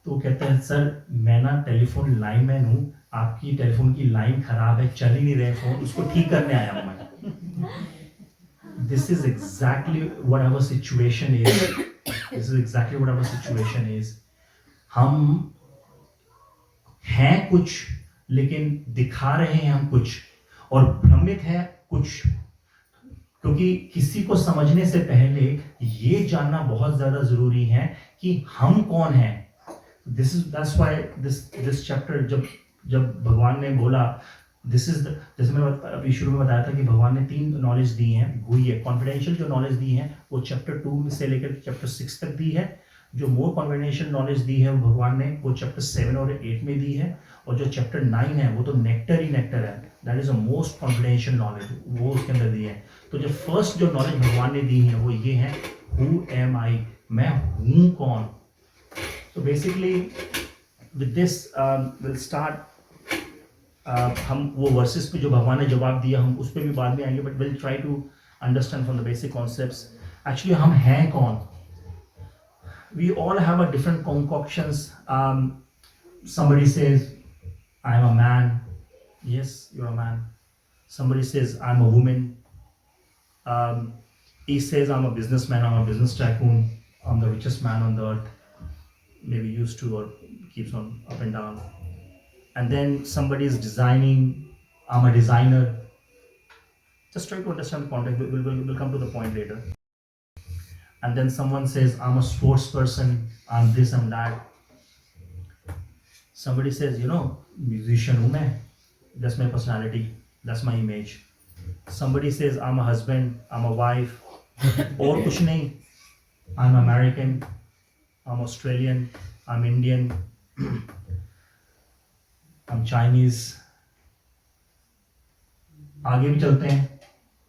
तो वो कहते हैं, "sir मैं ना टेलीफोन लाइनमैन हूँ, आपकी टेलीफोन की लाइन खराब है, चल ही नहीं रहे फोन, उसको ठीक करने आया हूँ मैं." This is exactly what our situation is. This is exactly what our situation is. हम हैं कुछ, लेकिन दिखा रहे हैं हम कुछ, और भ्रमित है कुछ. क्योंकि किसी को समझने से पहले ये जानना बहुत ज्यादा जरूरी है कि हम कौन हैं. That's why this chapter जब भगवान ने बोला, जैसे मैंने अभी शुरू में बताया था कि भगवान ने 3 नॉलेज दी हैं, हुई है कॉन्फिडेंशियल जो नॉलेज दी है वो चैप्टर 2 से लेकर चैप्टर 6 तक दी है. जो मोर कॉन्फिडेंशियल नॉलेज दी है वो भगवान ने वो चैप्टर 7 और 8 में दी है, और जो चैप्टर 9 है वो तो नेक्टर ही नेक्टर है, that is a most confidential knowledge, वो उसके अंदर दी है. तो जो फर्स्ट जो नॉलेज भगवान ने दी है वो ये है, हु एम आई, मैं हूँ कौन. तो basically with this will start. हम वो वर्सेस पे जो भगवान ने जवाब दिया हम उस पर भी बाद में आएंगे, but will try to understand from the basic concepts. Actually हम हैं कौन. We all have a different concoctions. Somebody says I am a man. Yes, you're a man. Somebody says I'm a woman. He says I'm a businessman, I'm a business tycoon, I'm the richest man on the earth. Maybe used to, or keeps on up and down. And then somebody is designing, I'm a designer. Just try to understand the context. We'll come to the point later. And then someone says I'm a sports person, I'm this, I'm that. Somebody says, you know, musician hu main. That's my personality, that's my image. Somebody says I'm a husband, I'm a wife. और कुछ नहीं. I'm American, I'm Australian, I'm Indian, I'm Chinese. आगे भी चलते हैं.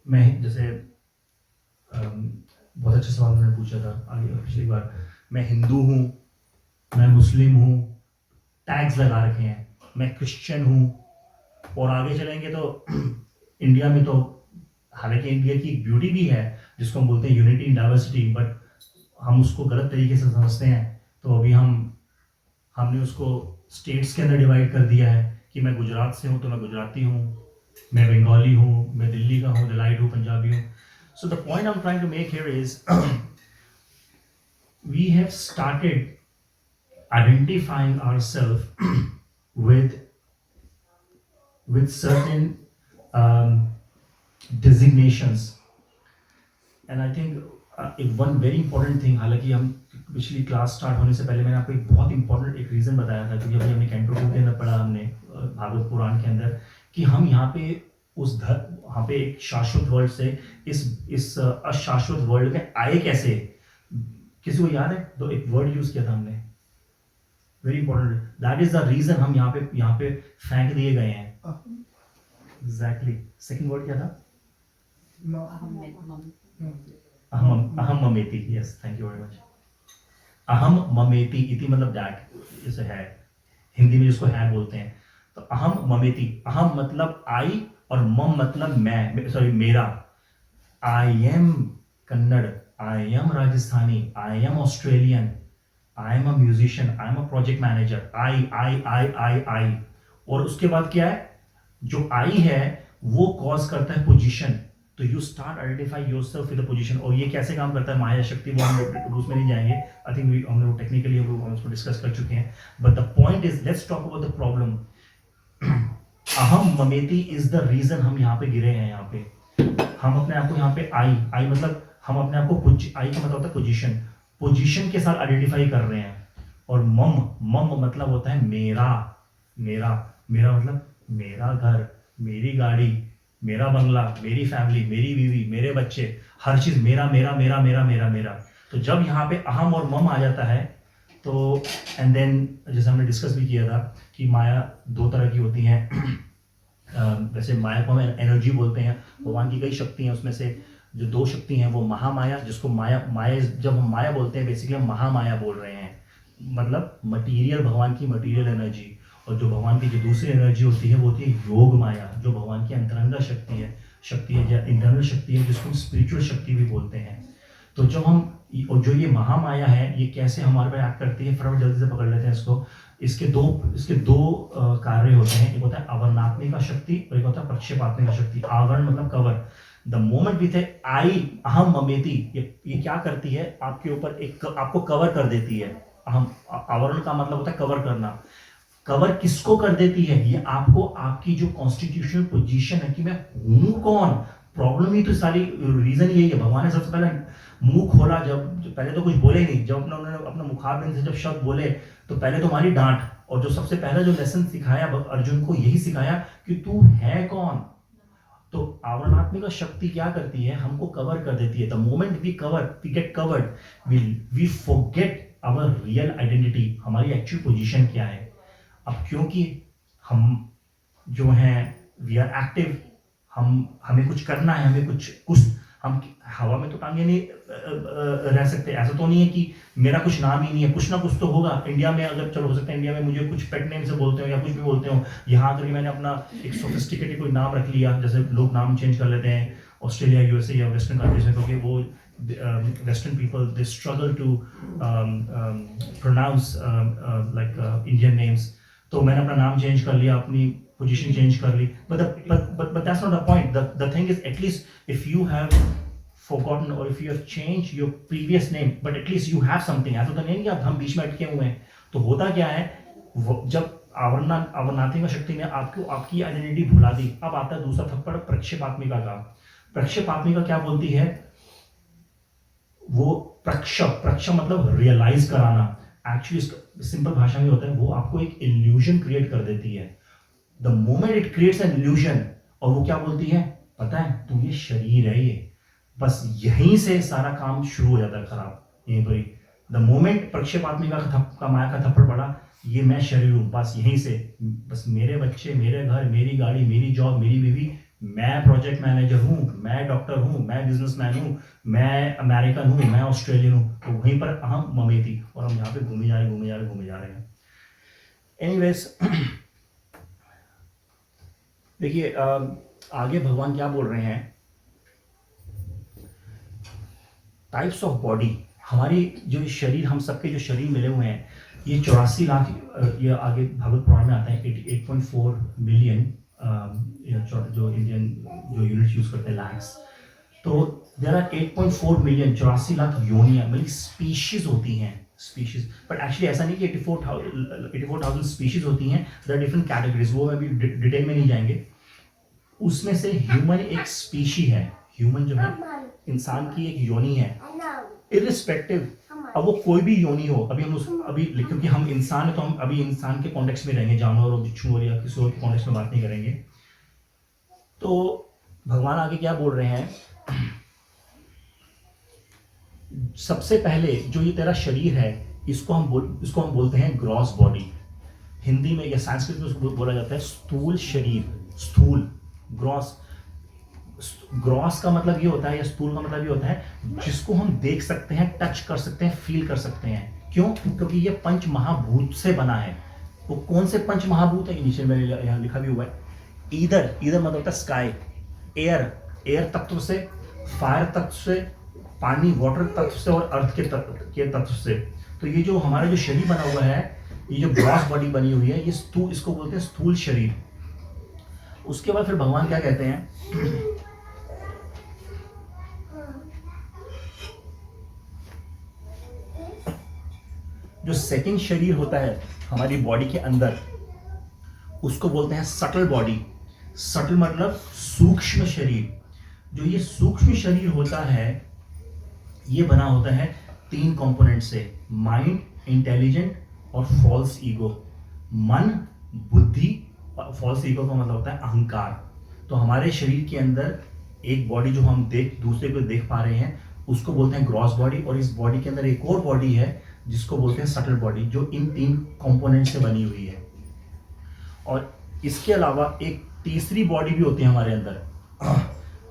मैं जैसे बहुत अच्छा सवाल मैंने पूछा था आगे पिछली बार. मैं हिंदू हूँ, मैं मुस्लिम हूँ, टैग्स लगा रखे हैं. मैं क्रिश्चियन हूँ. और आगे चलेंगे तो इंडिया में तो हालांकि इंडिया की एक ब्यूटी भी है जिसको हम बोलते हैं यूनिटी इन डाइवर्सिटी, बट हम उसको गलत तरीके से समझते हैं. तो अभी हमने उसको स्टेट्स के अंदर डिवाइड कर दिया है कि मैं गुजरात से हूँ तो मैं गुजराती हूँ, मैं बंगाली हूँ, मैं दिल्ली का हूँ, दिलाइट हूँ, पंजाबी हूँ. So the point I am trying to make here is we have started identifying ourself with certain designations. And I think one very important thing, हालांकि हम पिछली क्लास स्टार्ट होने से पहले मैंने आपको एक बहुत इंपॉर्टेंट एक रीज़न बताया था, क्योंकि अभी हमने कैंटो 2 के अंदर पढ़ा, हमने भागवत पुराण के अंदर, कि हम यहाँ पे वहाँ पे एक शाश्वत वर्ल्ड से इस अशाश्वत वर्ल्ड में आए कैसे. किसी को याद है? तो एक वर्ड यूज़ किया था हमने, very important. That is the reason हम यहाँ पे फेंक दिए गए हैं. एग्जैक्टली. सेकंड वर्ड क्या था? अहम ममेति. Yes, thank you very much. अहम ममेति, इति मतलब दैट, जैसे है, हिंदी में जिसको है बोलते हैं. तो अहम ममेति, अहम मतलब आई और मम मतलब मैं, सॉरी मेरा. I am Kannada, I am Rajasthani, I am Australian, I am a musician, I am a project manager. I. और उसके बाद क्या है? जो आई है वो कॉज करता है पोजीशन. तो you start identify yourself with the position. और ये कैसे काम करता है? माया शक्ति, वो हम उसमें नहीं जाएंगे. आई थिंक हम लोग टेक्निकली हम उसको डिस्कस कर चुके हैं. But the point is, let's talk about the problem. अहम ममेति इज द रीजन हम यहाँ पे गिरे हैं. यहाँ पे हम अपने आप को यहाँ पे आई मतलब हम अपने आप को, आई का मतलब होता है पोजीशन के साथ आइडेंटिफाई कर रहे हैं. और मम मतलब होता है मेरा मतलब मेरा घर, मेरी गाड़ी, मेरा बंगला, मेरी फैमिली, मेरी बीवी, मेरे बच्चे, हर चीज मेरा. तो जब यहाँ पे अहम और मम आ जाता है तो एंड देन जैसे हमने डिस्कस भी किया था कि माया 2 तरह की होती हैं. वैसे माया को हम एनर्जी बोलते हैं. भगवान की कई शक्ति हैं, उसमें से जो 2 शक्ति हैं वो महामाया, जिसको माया जब हम माया बोलते हैं बेसिकली हम महामाया बोल रहे हैं, मतलब मटीरियल, भगवान की मटीरियल एनर्जी. और जो भगवान की जो दूसरी एनर्जी होती है वो होती है योग माया, जो भगवान की अंतरंगा शक्ति है या इंटरनल शक्ति है, जिसको हम स्पिरिचुअल शक्ति भी बोलते हैं. तो जब हम, और जो ये महामाया है ये कैसे हमारे पे एक्ट करती है, फटाफट जल्दी से पकड़ लेते हैं इसको. इसके दो कार्य होते हैं. एक होता है आवर्णात्मिका शक्ति और एक होता है प्रक्षेपात्मिका शक्ति. आवरण मतलब cover. The moment with I अहम ममेति, ये क्या करती है? आपके ऊपर एक आपको कवर कर देती है. अहम, आवरण का मतलब होता है कवर करना. कवर किसको कर देती है? ये आपको, आपकी जो कॉन्स्टिट्यूशनल पोजीशन है कि मैं हूं कौन. प्रॉब्लम ही तो सारी रीजन यही है. भगवान ने सबसे पहले मुंह खोला, जब पहले तो कुछ बोले नहीं, जब उन्होंने अपना मुखारबिंद से जब शब्द बोले तो पहले तो हमारी डांट. और जो सबसे पहला जो लेसन सिखाया अर्जुन को, यही सिखाया कि तू है कौन. तो आवरणात्मिका शक्ति क्या करती है? हमको कवर कर देती है. The moment we get covered, we forget our real identity, हमारी एक्चुअल पोजीशन क्या है. अब क्योंकि हम जो हैं वी आर एक्टिव, हमें कुछ करना है, हमें कुछ हम हवा में तो टांगे नहीं रह सकते. ऐसा तो नहीं है कि मेरा कुछ नाम ही नहीं है, कुछ ना कुछ तो होगा. इंडिया में अगर चलो हो सकता है इंडिया में मुझे कुछ पेट नेम से बोलते हो या कुछ भी बोलते हो, यहाँ आकर मैंने अपना एक सोफिस्टिकेटेड कोई नाम रख लिया, जैसे लोग नाम चेंज कर लेते हैं ऑस्ट्रेलिया, यूएसए या वेस्टर्न कंट्रीज में, क्योंकि वो Western people, they struggle to pronounce like Indian names. तो मैंने अपना नाम चेंज कर लिया, अपनी पोजीशन चेंज कर ली, but that's not the point. The thing is, at least if you have forgotten or if you have changed your previous name, but at least you have something. ऐसा तो नहीं कि आप हम बीच में अटके हुए हैं. तो होता क्या है, जब अवनात्मिका शक्ति ने आपको आपकी आइडेंटिटी भुला दी, अब आता है दूसरा थप्पड़ प्रक्षेपात्मिका का. प्रक्षेपात्मिका क्या बोलती है? वो प्रक्ष मतलब रियलाइज कराना. एक्चुअली सिंपल भाषा में होता है, वो आपको एक इल्यूजन क्रिएट कर देती है. The moment it creates an illusion, और वो क्या बोलती है, पता है तू ये शरीर है, ये बस यहीं से सारा काम शुरू हो जाता है खराब. यहीं पर ही द मोमेंट प्रक्षेपात्मिका का माया का थप्पड़ पड़ा, ये मैं शरीर हूं, बस यहीं से, बस मेरे बच्चे, मेरे घर, मेरी गाड़ी, मेरी जॉब, मेरी बीवी, मैं प्रोजेक्ट मैनेजर हूँ, मैं डॉक्टर हूँ, मैं बिजनेसमैन हूँ, मैं अमेरिकन हूँ, मैं ऑस्ट्रेलियन हूँ. तो वहीं पर हम ममेती, और हम यहाँ पे घूमे जा रहे हैं. एनीवेज, देखिए आगे भगवान क्या बोल रहे हैं. टाइप्स ऑफ बॉडी, हमारी जो शरीर, हम सबके जो शरीर मिले हुए हैं, ये 84 लाख, ये आगे भागवत पुराण में आता है 8.4 मिलियन जो इंडियन जो यूनिट यूज करते हैं, लैक्स. तो देयर आर 8.4 मिलियन, 84 लाख योनियां, मतलब स्पीशीज होती हैं, स्पीशीज. बट एक्चुअली ऐसा नहीं कि 84,000 स्पीशीज होती हैं. देयर आर डिफरेंट कैटेगरीज, वो अभी डिटेल में नहीं जाएंगे. उसमें से ह्यूमन एक स्पीशी है. ह्यूमन जो है, इंसान की एक योनि है, इररिस्पेक्टिव, अब वो कोई भी योनि हो. अभी क्योंकि हम इंसान है, तो हम अभी इंसान के कॉन्टेक्स्ट में रहेंगे, जानवर और बिच्छू और या किसी और के कॉन्टेक्स्ट में बात नहीं करेंगे. तो भगवान आगे क्या बोल रहे हैं, सबसे पहले जो ये तेरा शरीर है, इसको हम बोलते हैं ग्रॉस बॉडी. हिंदी में या संस्कृत में उसको बोला जाता है स्थूल शरीर. स्थूल, ग्रॉस का मतलब ये होता है, या स्थूल का मतलब ये होता है जिसको हम देख सकते हैं, टच कर सकते हैं, फील कर सकते हैं. क्यों? क्योंकि ये पंच महाभूत से बना है. वो कौन से पंच महाभूत है, नीचे मैंने यहाँ लिखा भी हुआ है. ईदर मतलब होता है स्काई, एयर तत्व से, फायर तत्व से, पानी वाटर तत्व से, और अर्थ के तत्व से. तो ये जो हमारा जो शरीर बना हुआ है, ये जो ग्रॉस बॉडी बनी हुई है, ये इसको बोलते हैं स्थूल शरीर. उसके बाद फिर भगवान क्या कहते हैं, जो सेकंड शरीर होता है हमारी बॉडी के अंदर, उसको बोलते हैं सटल बॉडी. सटल मतलब सूक्ष्म शरीर. जो ये सूक्ष्म शरीर होता है, ये बना होता है 3 कंपोनेंट से, माइंड, इंटेलिजेंट और फॉल्स ईगो. मन, बुद्धि, और फॉल्स ईगो का मतलब होता है अहंकार. तो हमारे शरीर के अंदर एक बॉडी जो हम दूसरे को देख पा रहे हैं, उसको बोलते हैं ग्रॉस बॉडी. और इस बॉडी के अंदर एक और बॉडी है जिसको बोलते हैं सटल बॉडी, जो इन 3 कंपोनेंट से बनी हुई है. और इसके अलावा एक तीसरी बॉडी भी होती है हमारे अंदर,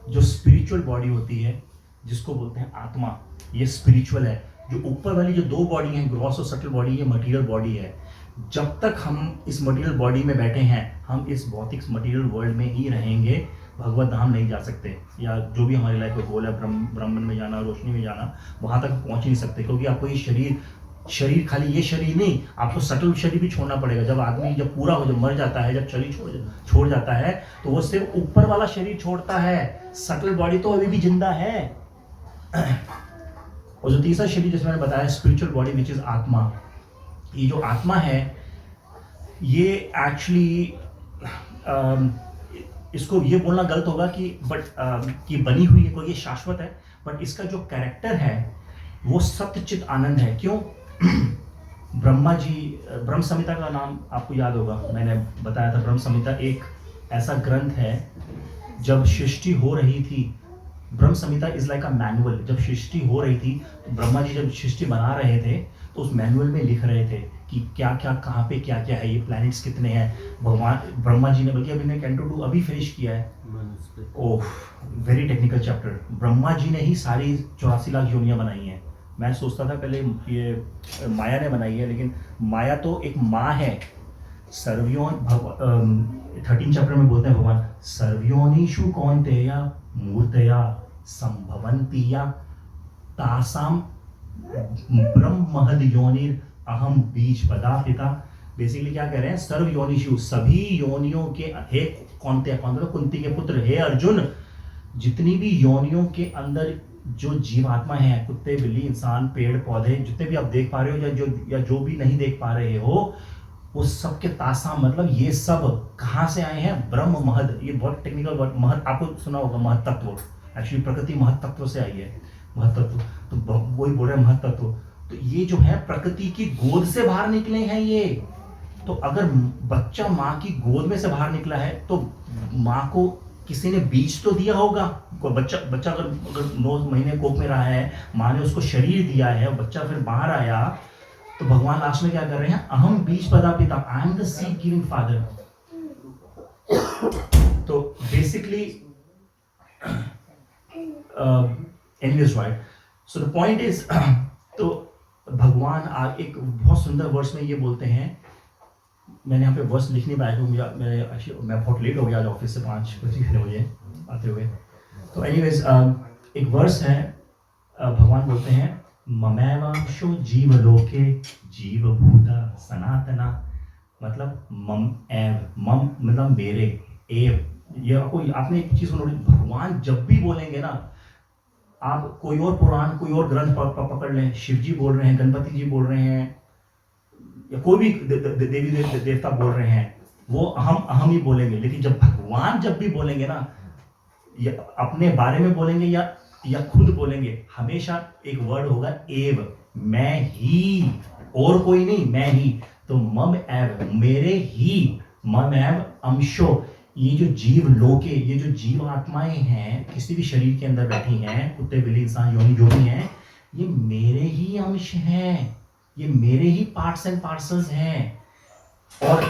जो स्पिरिचुअल बॉडी होती है, जिसको बोलते हैं आत्मा. ये स्पिरिचुअल है. जो ऊपर वाली जो 2 बॉडी हैं, ग्रॉस और सटल बॉडी, ये मटेरियल बॉडी है. जब तक हम इस मटेरियल बॉडी में बैठे हैं, हम इस भौतिक मटेरियल वर्ल्ड में ही रहेंगे, भगवत धाम नहीं जा सकते, या जो भी हमारी लाइफ का गोल है, ब्रह्मन में जाना, रोशनी में जाना, वहां तक पहुंच ही नहीं सकते. क्योंकि आपको ये शरीर खाली ये शरीर नहीं, आपको सटल शरीर भी छोड़ना पड़ेगा. जब आदमी जब पूरा हो, जब मर जाता है, जब शरीर छोड़ जाता है, तो वो सिर्फ ऊपर वाला शरीर छोड़ता है, सटल बॉडी तो अभी भी जिंदा है. और जो तीसरा शरीर जिसमें मैंने बताया, स्पिरिचुअल बॉडी, विच इज आत्मा. ये जो आत्मा है, ये एक्चुअली इसको ये बोलना गलत होगा कि बनी हुई है कोई, ये शाश्वत है. बट इसका जो कैरेक्टर है वो सत्यचित आनंद है. क्यों? ब्रह्मा जी, ब्रह्म संहिता का नाम आपको याद होगा, मैंने बताया था. ब्रह्म संहिता एक ऐसा ग्रंथ है, जब सृष्टि हो रही थी, ब्रह्म संहिता इज लाइक अ मैनुअल. जब सृष्टि हो रही थी, ब्रह्मा जी जब सृष्टि बना रहे थे, तो उस मैनुअल में लिख रहे थे कि क्या क्या, कहाँ पे क्या क्या है, ये प्लैनेट्स कितने हैं. ब्रह्मा जी ने, बल्कि अभी ने कैंटो 2 अभी फिनिश किया है. ओह, very technical chapter. Brahma ji ने ही सारी 84 लाख योनियां बनाई हैं. मैं सोचता था पहले ये माया ने बनाई है, लेकिन माया तो एक माँ है. सर्वयों 13 चैप्टर में बोलते हैं भगवान, सर्वयोनिषु कौन्तेय मूर्तया संभवन्ति या तासाम ब्रह्म महद योनिर अहम बीज पदा पिता। बेसिकली क्या कह रहे हैं, सर्व योनिषु सभी योनियों के, हे कौनते कुंती के पुत्र, हे अर्जुन जितनी भी योनियों के अंदर जो जीवात्मा है, कुत्ते बिल्ली इंसान पेड़ पौधे जितने भी आप देख पा रहे हो या जो भी नहीं देख पा रहे हो, उस सब के तासा मतलब ये सब कहाँ से आए हैं, ब्रह्म महद। ये बहुत टेक्निकल वर्ड, महद आपको सुना होगा, महद तत्व। एक्चुअली प्रकृति महद तत्व से आई है, महद तत्व, तो वही बोल रहे हैं महद तत्व। तो ये जो है प्रकृति की गोद से बाहर निकले हैं ये। तो अगर बच्चा माँ की गोद में से बाहर निकला है तो माँ को किसी ने बीज तो दिया होगा। बच्चा अगर 9 महीने कोख में रहा है, माँ ने उसको शरीर दिया है, बच्चा फिर बाहर आया, तो भगवान लास्ट में क्या कर रहे हैं, अहम बीज पदा पिता, I am the seed giving father. तो basically anyways right, so the point is, तो भगवान एक बहुत सुंदर वर्स में ये बोलते हैं, मैंने यहाँ पे वर्स लिख नहीं पाया क्योंकि मैं बहुत लेट हो गया आज ऑफिस से, 5 बजे मुझे आते हुए। तो एनीवेज एक वर्स है, भगवान बोलते हैं ममैवांशो जीवलोके जीवभूता सनातना, मतलब मम एव, मम मतलब मेरे, एव ये आपने एक चीज सुनो, भगवान जब भी बोलेंगे ना, आप कोई और पुराण कोई और ग्रंथ पकड़ लें, शिव जी बोल रहे हैं, गणपति जी बोल रहे हैं, या कोई भी देवी देवता बोल रहे हैं, वो अहम ही बोलेंगे। लेकिन जब भगवान जब भी बोलेंगे ना, या अपने बारे में बोलेंगे या खुद बोलेंगे, हमेशा एक वर्ड होगा एव, मैं ही, और कोई नहीं, मैं ही। तो मम एव, मेरे ही, मम एव अंशो, ये जो जीव लोके, ये जो जीव आत्माएं हैं किसी भी शरीर के अंदर बैठी हैं, कुत्ते बिल्ली इंसान योनि जो भी हैं, ये मेरे ही अंश हैं, ये मेरे ही पार्ट्स एंड पार्सल्स हैं। और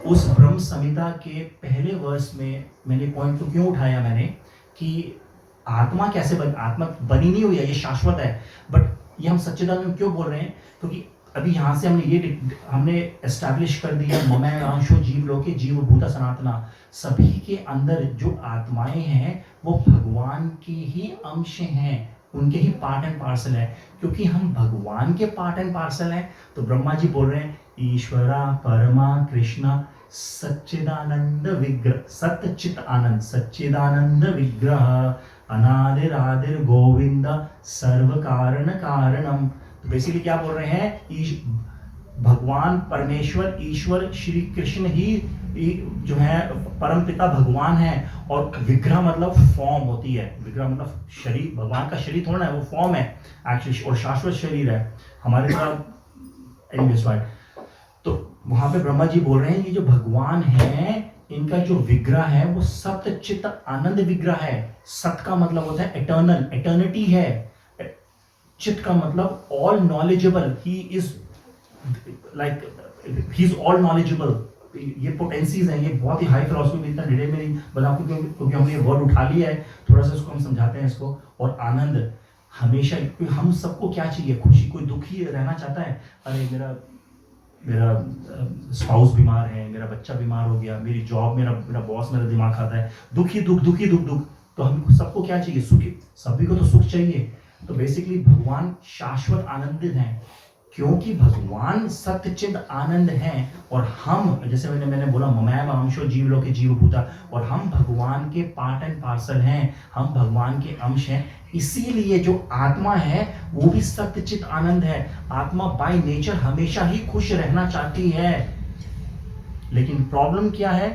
उस ब्रह्म संहिता के पहले वर्ष में मैंने पॉइंट तो क्यों उठाया मैंने, कि आत्मा कैसे आत्मा बनी नहीं हुई है, ये शाश्वत है, बट ये हम सच्चिदानंद में क्यों बोल रहे हैं, क्योंकि अभी यहाँ से हमने एस्टैब्लिश कर दिया ममैव अंशो जीव लोके जीव भूता सनातना, सभी के अंदर जो आत्माएं हैं वो भगवान के ही अंश हैं, उनके ही पार्ट एंड पार्सल है। क्योंकि हम भगवान के पार्ट एंड पार्सल हैं, तो ब्रह्मा जी बोल रहे हैं ईश्वरा परमा कृष्णा सच्चिदानंद विग्रह, सत्यचित आनंद, सच्चिदानंद विग्रह, अनादिर आदिर गोविंद सर्व कारण कारणम। तो बेसिकली क्या बोल रहे हैं, भगवान परमेश्वर ईश्वर श्री कृष्ण ही जो है परम पिता भगवान है। और विग्रह मतलब फॉर्म होती है, विग्रह मतलब शरीर, भगवान का शरीर थोड़ा है, वो फॉर्म है एक्चुअली, और शाश्वत शरीर है हमारे साथ एनीवेज राइट। तो वहां पे ब्रह्मा जी बोल रहे हैं ये जो भगवान है इनका जो विग्रह है वो सत्य चित्त आनंद विग्रह है। सत का मतलब होता है एटर्नल, एटर्निटी है। चित्त का मतलब all knowledgeable, he is like he is all knowledgeable. ये पोटेंसीज हैं, ये बहुत ही हाई फिलॉसफी में, इतना डिटेल में नहीं बता क्योंकि हमने ये वर्ड उठा लिया है, थोड़ा सा इसको हम समझाते हैं इसको। और आनंद हमेशा, हम सबको क्या चाहिए, खुशी, कोई दुखी रहना चाहता है, अरे मेरा स्पाउस बीमार है, मेरा बच्चा बीमार हो गया, मेरी जॉब, मेरा बॉस मेरा दिमाग खाता है, दुखी दुख दुखी दुख दुख। तो हम सबको क्या चाहिए, सुखी, सभी को तो सुख चाहिए। तो बेसिकली भगवान शाश्वत आनंदित हैं क्योंकि भगवान सत्यचिद आनंद हैं। और हम, जैसे मैंने बोला ममैव अंशो जीव लोके जीव भूता, और हम भगवान के पार्ट एंड पार्सल हैं, हम भगवान के अंश हैं। इसीलिए जो आत्मा है वो भी सत्यचित आनंद है। आत्मा बाय नेचर हमेशा ही खुश रहना चाहती है, लेकिन प्रॉब्लम क्या है,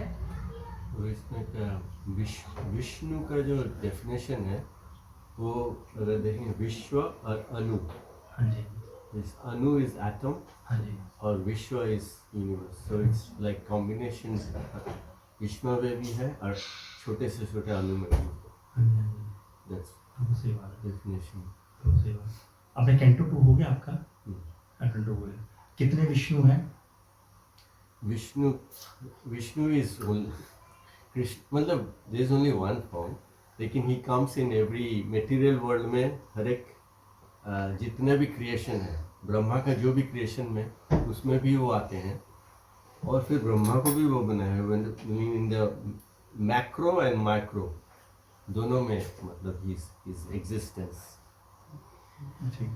विष्णु का जो डेफिनेशन है वो अगर देखें, विश्व और अनु, हाँ जी, अनु इज एटम, हाँ जी, और विश्व is universe, so it's like combination. विश्व में भी है और छोटे से छोटे अणु में भी है। दैट्स सही बात है, डेफिनेशन। सही बात। अब कैंटो 2 हो गया आपका, कैंटो 2 हो गया। कितने विष्णु हैं? विष्णु इज कृष्ण, मतलब there is only one form, लेकिन he comes in every material world में। हर एक जितने भी क्रिएशन है, ब्रह्मा का जो भी क्रिएशन में, उसमें भी वो आते हैं। और फिर ब्रह्मा को भी वो बनाया है in the macro and micro, दोनों में, मतलब हिज एग्जिस्टेंस। ठीक,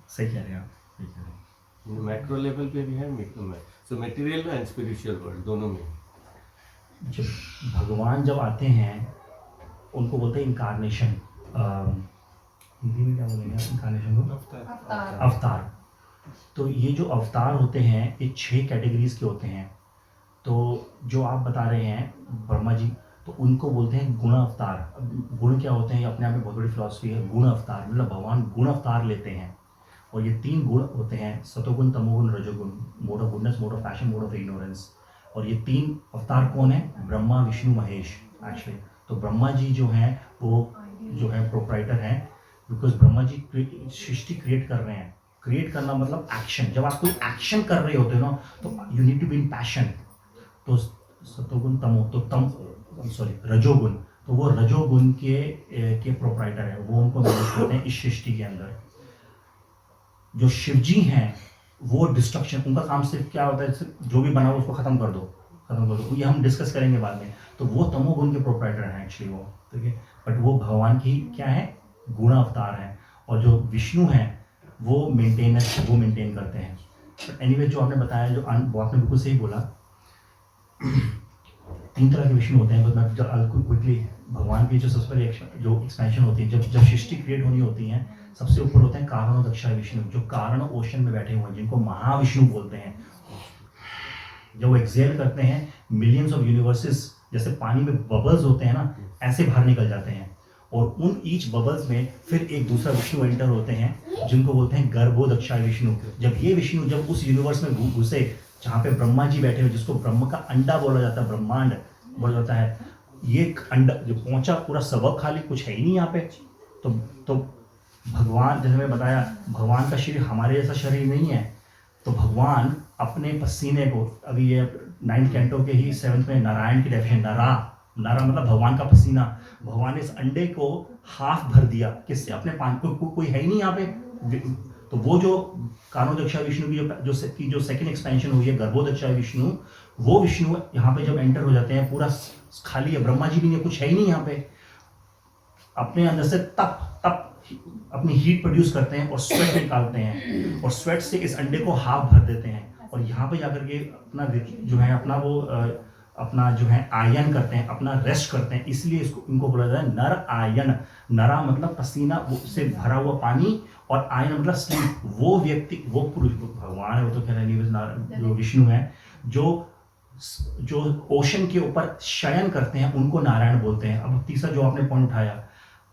सही कह रहे हैं आप, सही कह रहे हैं। मैक्रो लेवल पे भी है, मिक्रो में, so material and spiritual world दोनों में। जब भगवान जब आते हैं उनको बोलते हैं इनकारनेशन, हिंदी में क्या बोलेंगे इनकारनेशन को? अवतार। तो ये जो अवतार होते हैं ये 6 कैटेगरीज के होते हैं। तो जो आप बता रहे हैं ब्रह्मा जी, तो उनको बोलते हैं गुण अवतार। गुण क्या होते हैं, अपने आप में बहुत बड़ी फिलॉसफी है। गुण अवतार मतलब भगवान गुण अवतार लेते हैं, और ये 3 गुण होते हैं, सतोगुण, तमोगुण, रजोगुण, mode of goodness, mode of passion, mode of ignorance. और ये 3 अवतार कौन है? ब्रह्मा, विष्णु, महेश एक्चुअली। तो ब्रह्मा जी जो हैं वो जो है प्रोप्राइटर हैं, बिकॉज ब्रह्मा जी सृष्टि क्रिएट कर रहे हैं। क्रिएट करना मतलब एक्शन। जब आप कोई एक्शन कर रहे होते हो ना, तो you need to be in passion. तो सतोगुण, तमो, तो रजोगुण, तो वो रजोगुण के प्रोप्राइटर है, वो उनको मैनेज करते हैं इस सृष्टि के अंदर। जो शिवजी हैं वो डिस्ट्रक्शन, उनका काम सिर्फ क्या होता है, सिर्फ जो भी बना हो उसको खत्म कर दो। ये हम डिस्कस करेंगे बाद में। तो वो तमोगुण के प्रोप्राइटर हैं एक्चुअली वो, ठीक है। बट वो भगवान की क्या है, गुण अवतार हैं। और जो विष्णु हैं वो मेंटेन करते हैं। बट एनीवे जो आपने बताया, जो आपने बिल्कुल सही बोला, 3 तरह के विष्णु होते हैं। बट मैं क्विकली, भगवान की जो सबसे पहले जो एक्सपेंशन होती है, जब सृष्टि क्रिएट होनी होती है, सबसे ऊपर होते हैं कारण दक्षा विष्णु, जो कारण ओशन में बैठे हुए हैं, जिनको महाविष्णु बोलते हैं। जब वो एक्सेल करते हैं, मिलियंस ऑफ यूनिवर्सेस, जैसे पानी में बबल्स होते हैं ना, ऐसे बाहर निकल जाते हैं। और उन ईच बबल्स में फिर एक दूसरा विष्णु एंटर होते हैं, जिनको बोलते हैं गर्भोदक्षाय विष्णु। जब ये विष्णु जब उस यूनिवर्स में घुसे जहाँ पे ब्रह्मा जी बैठे हुए, जिसको ब्रह्म का अंडा बोला जाता है, ब्रह्मांड बोला जाता है, ये अंडा जो पहुंचा पूरा सबक खाली, कुछ है ही नहीं यहाँ पे। तो भगवान, जैसे मैं बताया, भगवान का शरीर हमारे जैसा शरीर नहीं है। तो भगवान अपने पसीने को, अभी ये 9th कैंटो के ही 7th में नारायण की डेफिनेशन, नरा मतलब भगवान का पसीना। भगवान ने इस अंडे को हाफ भर दिया, किससे? अपने पान को, कोई है ही नहीं यहाँ पे। तो वो जो कानोदक्षा विष्णु की जो सेकंड एक्सपेंशन हुई है, गर्भोदक्षा विष्णु, वो विष्णु यहाँ पे जब एंटर हो जाते हैं, पूरा खाली है, ब्रह्मा जी भी नहीं, कुछ है ही नहीं यहाँ पे। अपने अंदर से तप अपनी हीट प्रोड्यूस करते हैं और स्वेट निकालते हैं, और स्वेट से इस अंडे को हाफ भर देते हैं। और यहाँ पे जाकर के अपना जो है अपना जो है आयन करते हैं, अपना रेस्ट करते हैं। इसलिए इनको बोला जाता है नर आयन। नरा मतलब पसीना से भरा हुआ पानी, और आयन मतलब स्लीप। वो व्यक्ति, वो पुरुष, भगवान है वो तो कह रहे हैं, जो विष्णु है, जो ओशन के ऊपर शयन करते हैं, उनको नारायण बोलते हैं। अब तीसरा जो आपने पॉइंट उठाया,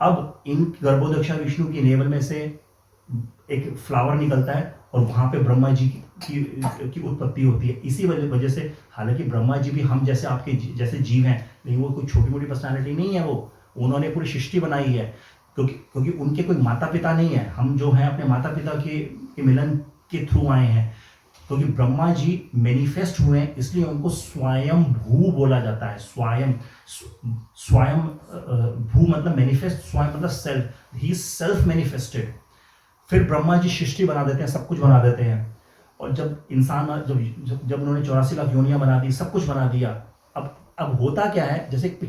अब इन गर्भोदक्षा विष्णु की नेवल में से एक फ्लावर निकलता है, और वहां पे ब्रह्मा जी की उत्पत्ति होती है। इसी वजह से, हालांकि ब्रह्मा जी भी हम जैसे आपके जैसे जीव हैं, लेकिन वो कोई छोटी मोटी पर्सनालिटी नहीं है। वो उन्होंने पूरी सृष्टि बनाई है, क्योंकि उनके कोई माता पिता नहीं है। हम जो हैं अपने माता पिता के मिलन के थ्रू आए हैं। क्योंकि ब्रह्मा जी मैनिफेस्ट हुए हैं, इसलिए उनको स्वयं भू बोला जाता है। स्वयं भू मतलब मैनिफेस्ट, स्वयं मतलब सेल्फ, ही सेल्फ मैनिफेस्टेड। फिर ब्रह्मा जी सृष्टि बना देते हैं, सब कुछ बना देते हैं। और जब इंसान जब उन्होंने 84 लाख योनियां बना दी, सब कुछ बना दिया, अब होता क्या है, जैसे एक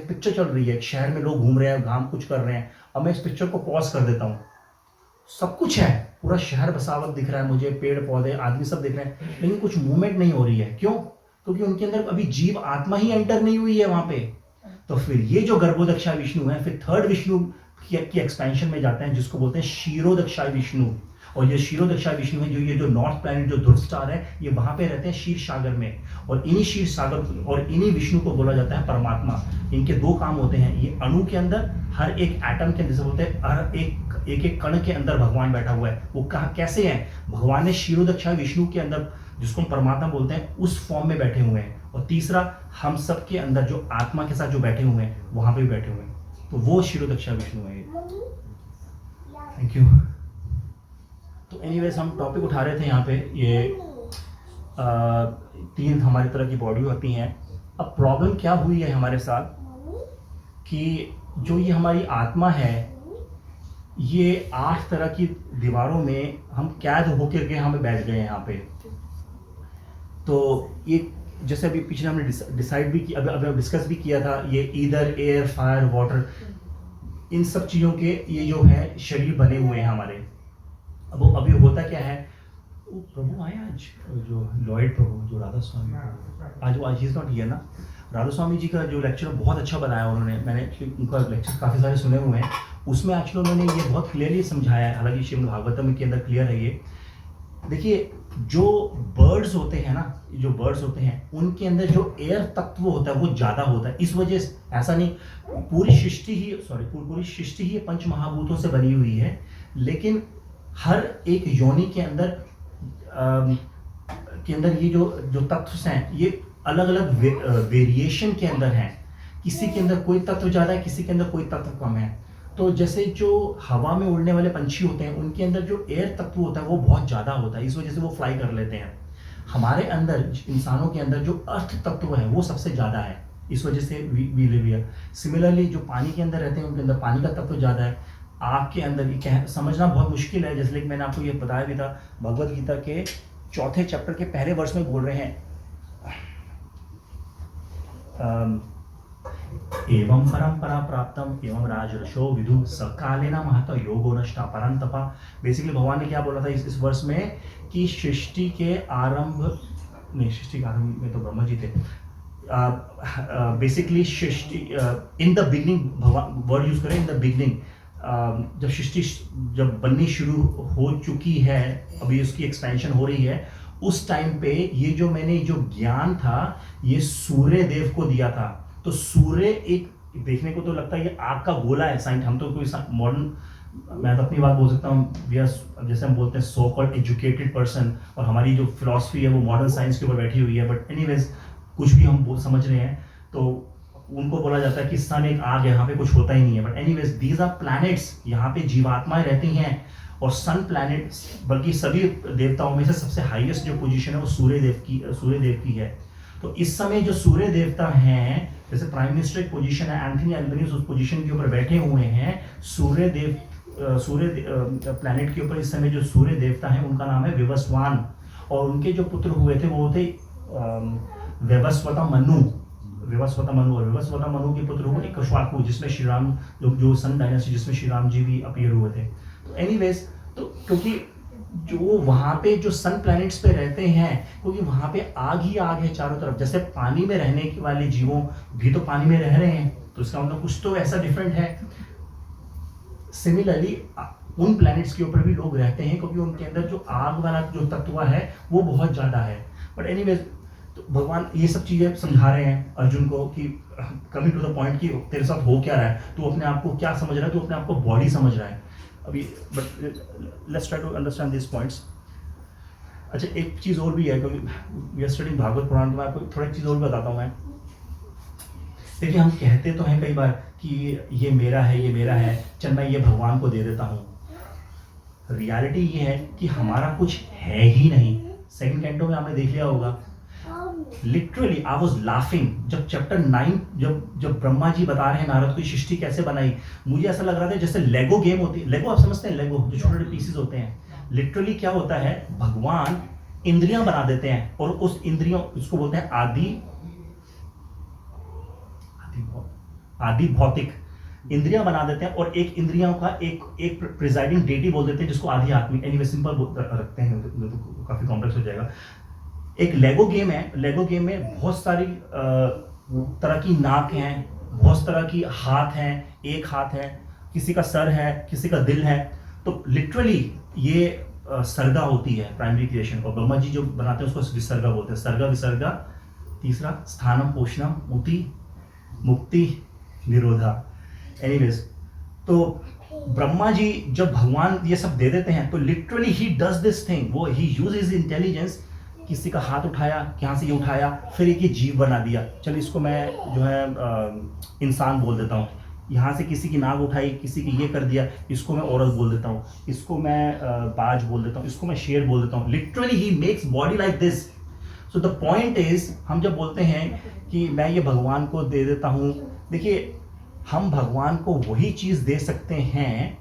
पिक्चर चल रही है, एक शहर में लोग घूम रहे हैं, काम कुछ कर रहे हैं। अब मैं इस पिक्चर को पॉज कर देता हूँ, सब कुछ है, पूरा शहर बसावट दिख रहा है मुझे, पेड़ पौधे आदमी सब दिख रहे हैं, लेकिन कुछ मूवमेंट नहीं हो रही है। क्यों? क्योंकि उनके अंदर अभी जीव आत्मा ही एंटर नहीं हुई है वहां पे। तो फिर ये जो गर्भोदक्षा विष्णु है, फिर थर्ड विष्णु की एक्सपेंशन में जाते हैं, जिसको बोलते हैं क्षीरोदक्षा विष्णु। और ये क्षीरोदक्षा विष्णु है, ये जो नॉर्थ प्लैनेट, जो ध्रुव स्टार है, ये वहां पे रहते हैं क्षीर सागर में। और इन्हीं क्षीर सागर और इन्हीं विष्णु को बोला जाता है परमात्मा। इनके 2 काम होते हैं, ये अणु के अंदर, हर एक एटम के अंदर बोलते हैं, हर एक कण के अंदर भगवान बैठा हुआ है। वो कहाँ कैसे है? भगवान ने क्षीरोदक्षा विष्णु के अंदर, जिसको हम परमात्मा बोलते हैं, उस फॉर्म में बैठे हुए हैं। और तीसरा, हम सब के अंदर जो आत्मा के साथ जो बैठे हुए हैं, वहां पे भी बैठे हुए हैं। तो वो क्षीरोदक्षा विष्णु है। Thank you. तो एनीवेज, हम टॉपिक उठा रहे थे यहाँ पे, ये 3 हमारी तरह की बॉडी होती हैं। अब प्रॉब्लम क्या हुई है हमारे साथ, कि जो ये हमारी आत्मा है, ये 8 तरह की दीवारों में हम कैद होकर के हमें बैठ गए हैं यहाँ पे। तो ये जैसे अभी पीछे हमने डिसाइड भी किया, अभी डिस्कस भी किया था, ये ईदर एयर, फायर, वाटर, इन सब चीज़ों के ये जो है शरीर बने हुए हैं हमारे। अब वो अभी होता क्या है, वो प्रभु आए आज, जो लॉयड प्रभु, जो राधा स्वामी प्रभु, आज ही इज नॉट हियर ना। राधा स्वामी जी का जो लेक्चर बहुत अच्छा बताया उन्होंने, मैंने उनका लेक्चर काफ़ी सारे सुने हुए हैं, उसमें एक्चुअली उन्होंने ये बहुत क्लियरली समझाया है, हालांकि श्रीमद् भागवतम के अंदर क्लियर है ये। देखिए जो बर्ड्स होते हैं ना, जो बर्ड्स होते हैं उनके अंदर जो एयर तत्व होता है वो ज़्यादा होता है, इस वजह से ऐसा नहीं, पूरी सृष्टि ही पंच महाभूतों से बनी हुई है, लेकिन हर एक योनि के अंदर ये जो तत्व हैं ये अलग अलग वेरिएशन के अंदर हैं, किसी के अंदर कोई तत्व ज़्यादा है, किसी के अंदर कोई तत्व कम है। तो जैसे जो हवा में उड़ने वाले पंछी होते हैं उनके अंदर जो एयर तत्व होता है वो बहुत ज़्यादा होता है, इस वजह से वो फ्लाई कर लेते हैं। हमारे अंदर, इंसानों के अंदर जो अर्थ तत्व है वो सबसे ज़्यादा है, इस वजह से वी लिव हियर। सिमिलरली जो पानी के अंदर रहते हैं उनके अंदर पानी का तत्व ज़्यादा है। आग के अंदर ये समझना बहुत मुश्किल है, जैसे कि मैंने आपको ये बताया भी था, भगवद गीता के 4थे चैप्टर के पहले वर्ष में बोल रहे हैं, एवं परंपरा प्राप्तम एवं राजर्षो विदु सकालेना महतो योगो नष्टा परंतपा। बेसिकली भगवान ने क्या बोला था इस वर्ष में कि सृष्टि के आरंभ में तो ब्रह्मा जी थे, basically Srishti in the beginning, भगवान वर्ड यूज करें इन द बिगनिंग, जब सृष्टि जब बननी शुरू हो चुकी है, अभी उसकी एक्सपेंशन हो रही है, उस टाइम पे ये जो मैंने जो ज्ञान था ये सूर्य देव को दिया था। तो सूर्य एक देखने को तो लगता है ये आग का गोला है, साइंस हम तो कोई मॉडर्न, मैं तो अपनी बात बोल सकता हूँ, जैसे हम बोलते हैं सो कॉल्ड एजुकेटेड पर्सन, और हमारी जो फिलॉसफी है वो मॉडर्न साइंस के ऊपर बैठी हुई है, बट एनीवेज कुछ भी हम समझ रहे हैं तो उनको बोला जाता है कि सन एक आग है, यहाँ पे कुछ होता ही नहीं है, but anyways these are planets, यहाँ पे जीवात्माएं रहती हैं, और सन प्लैनेट, बल्कि सभी देवताओं में से सबसे हाईएस्ट जो पोजीशन है वो सूर्य देव की है। तो इस समय जो सूर्य देवता हैं, जैसे प्राइम मिनिस्टर एक पोजीशन है, एंथनी अल्बनीज उस पोजीशन के ऊपर बैठे हुए हैं, सूर्य प्लैनेट के ऊपर इस समय जो सूर्य देवता हैं उनका नाम है विवस्वान, और उनके जो पुत्र हुए थे वो थे विवस्वता मनु, और विवस्वता मनु के पुत्र हुए इक्ष्वाकु, जिसमें श्री राम जो सन डायनेस्टी जिसमें श्री राम जी भी अपीयर हुए थे। तो एनीवेज, तो क्योंकि जो वहाँ पे जो सन प्लैनेट्स पे रहते हैं, क्योंकि वहाँ पे आग ही आग है चारों तरफ, जैसे पानी में रहने वाले जीवों भी तो पानी में रह रहे हैं, तो इसका मतलब कुछ तो ऐसा डिफरेंट है। सिमिलरली उन प्लैनेट्स के ऊपर भी लोग रहते हैं, क्योंकि उनके अंदर जो आग वाला जो तत्व है वो बहुत ज़्यादा है। बट एनीवेज, तो भगवान ये सब चीज़ें समझा रहे हैं अर्जुन को कि कमिंग टू द पॉइंट कि तेरे साथ हो क्या रहा है, तू अपने आप को क्या समझ रहा है, तू अपने आप को बॉडी समझ रहा है अभी। But let's try to understand this points. अच्छा, एक चीज़ और भी है, क्योंकि we are studying Bhagavata Purana, तो मैं आपको थोड़ा एक चीज़ और बताता हूँ मैं। देखिए, हम कहते तो हैं कई बार कि ये मेरा है, चल मैं ये भगवान को दे देता हूँ। रियलिटी ये है कि हमारा कुछ है ही नहीं। सेकंड कैंटो में आपने देख लिया होगा, लिटरली आई वॉज लाफिंग जब चैप्टर 9 जब ब्रह्मा जी बता रहे हैं नारद को सृष्टि कैसे बनाई, मुझे ऐसा लग रहा था जैसे लेगो गेम होती है। लेगो आप समझते हैं, लेगो जो छोटे छोटे पीसेस होते हैं। लिटरली क्या होता है, भगवान इंद्रियां बना देते हैं, और उस इंद्रियों, उसको बोलते हैं आदि भौतिक इंद्रियां बना देते हैं, और एक इंद्रियों का एक प्रिजाइडिंग डेटी बोल देते हैं जिसको आदि आत्मिक। एनीवे सिंपल रखते हैं, तो काफी कॉम्प्लेक्स हो जाएगा। एक लेगो गेम है, लेगो गेम में बहुत सारी तरह की नाक हैं, बहुत तरह की हाथ हैं, एक हाथ है, किसी का सर है, किसी का दिल है। तो लिटरली ये सर्गा होती है प्राइमरी क्रिएशन, और ब्रह्मा जी जो बनाते हैं उसको विसर्गा बोलते हैं। सर्गा विसर्गा, तीसरा स्थानम पोषणम मुक्ति निरोधा। एनीवेज, तो ब्रह्मा जी जब भगवान ये सब दे देते हैं तो literally he does this thing, वो ही यूजेस इंटेलिजेंस। किसी का हाथ उठाया, यहाँ से ये उठाया, फिर एक ये जीव बना दिया। चलिए इसको मैं जो है इंसान बोल देता हूँ। यहाँ से किसी की नाक उठाई, किसी की ये कर दिया, इसको मैं औरत बोल देता हूँ, इसको मैं बाज बोल देता हूँ, इसको मैं शेर बोल देता हूँ। Literally he makes body like this. So the point is, हम जब बोलते हैं कि मैं ये भगवान को दे देता हूँ, देखिए हम भगवान को वही चीज़ दे सकते हैं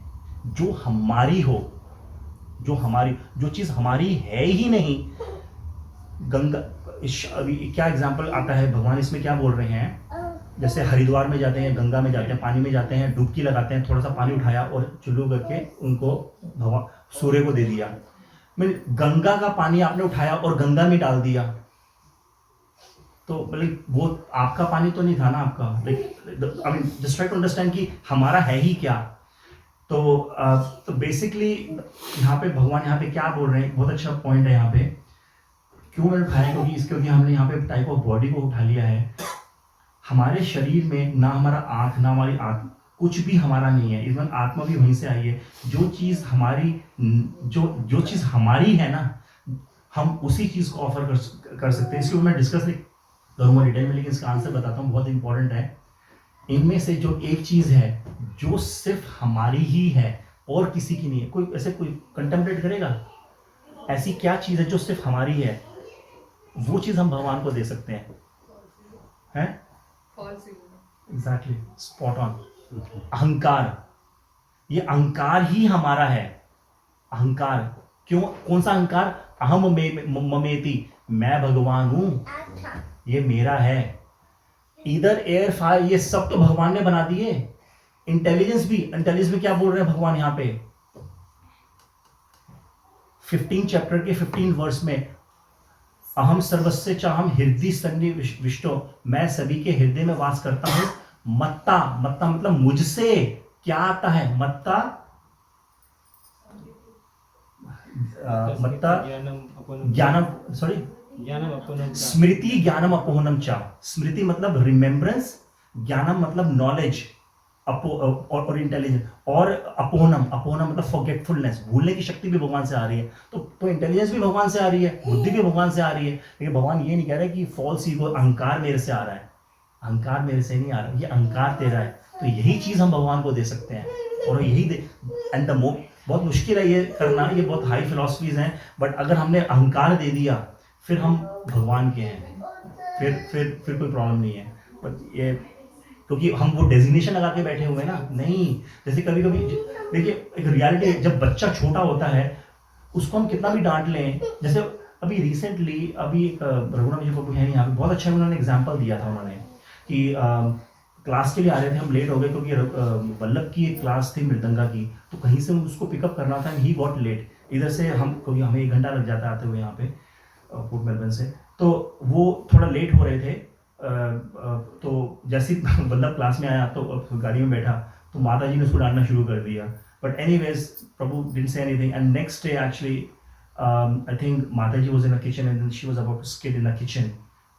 जो हमारी हो, जो चीज़ हमारी है ही नहीं। गंगा, अभी क्या एग्जाम्पल आता है, भगवान इसमें क्या बोल रहे हैं जैसे हरिद्वार में जाते हैं, गंगा में जाते हैं, पानी में जाते हैं, डुबकी लगाते हैं, थोड़ा सा पानी उठाया और चुल्लू करके उनको भगवान सूर्य को दे दिया। मैं गंगा का पानी आपने उठाया और गंगा में डाल दिया, तो लाइक वो आपका पानी तो नहीं था ना आपका। Like I mean just try to understand कि हमारा है ही क्या। तो बेसिकली यहाँ पे भगवान यहाँ पे क्या बोल रहे हैं, बहुत अच्छा पॉइंट है यहाँ पे। क्यों मैंने उठाया, क्योंकि हमने यहाँ पे टाइप ऑफ बॉडी को उठा लिया है। हमारे शरीर में ना हमारा आँख ना हमारी आत्मा, कुछ भी हमारा नहीं है। इवन आत्मा भी वहीं से आई है। जो चीज़ हमारी जो चीज़ हमारी है ना, हम उसी चीज़ को ऑफर कर सकते हैं। इसके ऊपर मैं डिस्कस नहीं करूँगा डिटेल में, लेकिन इसका आंसर बताता हूँ, बहुत इंपॉर्टेंट है। इनमें से जो एक चीज़ है जो सिर्फ हमारी ही है और किसी की नहीं है, कोई ऐसे कोई कंटेम्पलेट करेगा ऐसी क्या चीज़ है जो सिर्फ हमारी है, वो चीज़ हम भगवान को दे सकते हैं। Exactly, spot on. अहंकार, ये अहंकार ही हमारा है। अहंकार क्यों, कौन सा अहंकार? अहम ममेति, मैं भगवान हूं, ये मेरा है। इधर एयर फायर, ये सब तो भगवान ने बना दिए। इंटेलिजेंस में क्या बोल रहे हैं भगवान यहाँ पे 15 चैप्टर के 15 वर्स में, अहम सर्वस्य चाहम हृदय सन्निविष्टो, मैं सभी के हृदय में वास करता हूं। मत्ता, मत्ता मतलब मुझसे क्या आता है? मत्ता ज्ञानम, सॉरी स्मृति ज्ञानम अपोहनम चा। स्मृति मतलब रिमेम्बरेंस, ज्ञानम मतलब नॉलेज और इंटेलिजेंस, और अपोहनम मतलब फॉरगेटफुलनेस, भूलने की शक्ति भी भगवान से आ रही है। तो इंटेलिजेंस भी भगवान से आ रही है, बुद्धि भी भगवान से आ रही है। लेकिन भगवान ये नहीं कह रहे कि फॉल्स ईगो, अहंकार मेरे से आ रहा है। अहंकार मेरे से नहीं आ रहा, ये अहंकार तेरा है। तो यही चीज हम भगवान को दे सकते हैं, और यही एंड द बहुत मुश्किल है ये करना, ये बहुत हाई फिलॉसफीज हैं। बट अगर हमने अहंकार दे दिया, फिर हम भगवान के हैं, फिर कोई प्रॉब्लम नहीं है। बट ये क्योंकि हम वो डेजिग्नेशन लगा के बैठे हुए हैं ना, नहीं। जैसे कभी कभी देखिए, एक रियलिटी, जब बच्चा छोटा होता है उसको हम कितना भी डांट लें। जैसे अभी रिसेंटली एक रघुनाथ जी को है नहीं यहाँ पे, बहुत अच्छा उन्होंने एग्जाम्पल दिया था। उन्होंने कि क्लास के लिए आ रहे थे, हम लेट हो गए क्योंकि वल्लभ की एक क्लास थी मृदंगा की, तो कहीं से उसको पिकअप करना था, ही गॉट लेट। इधर से हम, क्योंकि हमें 1 घंटा लग जाता है आते हुए यहाँ पे पोर्ट मेलबर्न से, तो वो थोड़ा लेट हो रहे थे। तो जैसे ही वल्लभ क्लास में आया तो गाड़ी में बैठा, तो माता जी ने उसको डांटना शुरू कर दिया। But anyways prabhu didn't say anything, and next day actually I think mata ji was in the kitchen and then she was about to skid in the kitchen,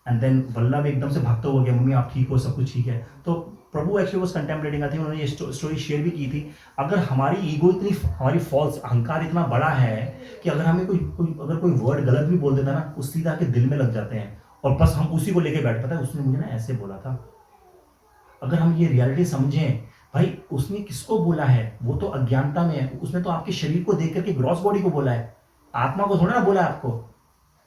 and then Vallabh एकदम से भागता हुआ गया, मम्मी आप ठीक हो, सब कुछ ठीक है। तो prabhu actually was contemplating, I think उन्होंने ये स्टोरी शेयर भी की थी। अगर हमारी ईगो इतनी, हमारी फॉल्स अहंकार इतना बड़ा है कि अगर हमें अगर कोई वर्ड गलत भी बोल देता ना, उस सीधा के दिल में लग जाते हैं, और बस हम उसी को लेके बैठ पाते हैं, उसने मुझे ना ऐसे बोला था। अगर हम ये रियलिटी समझें, भाई उसने किसको बोला है, वो तो अज्ञानता में है, उसने तो आपके शरीर को देख करके ग्रॉस बॉडी को बोला है, आत्मा को थोड़ा ना बोला है। आपको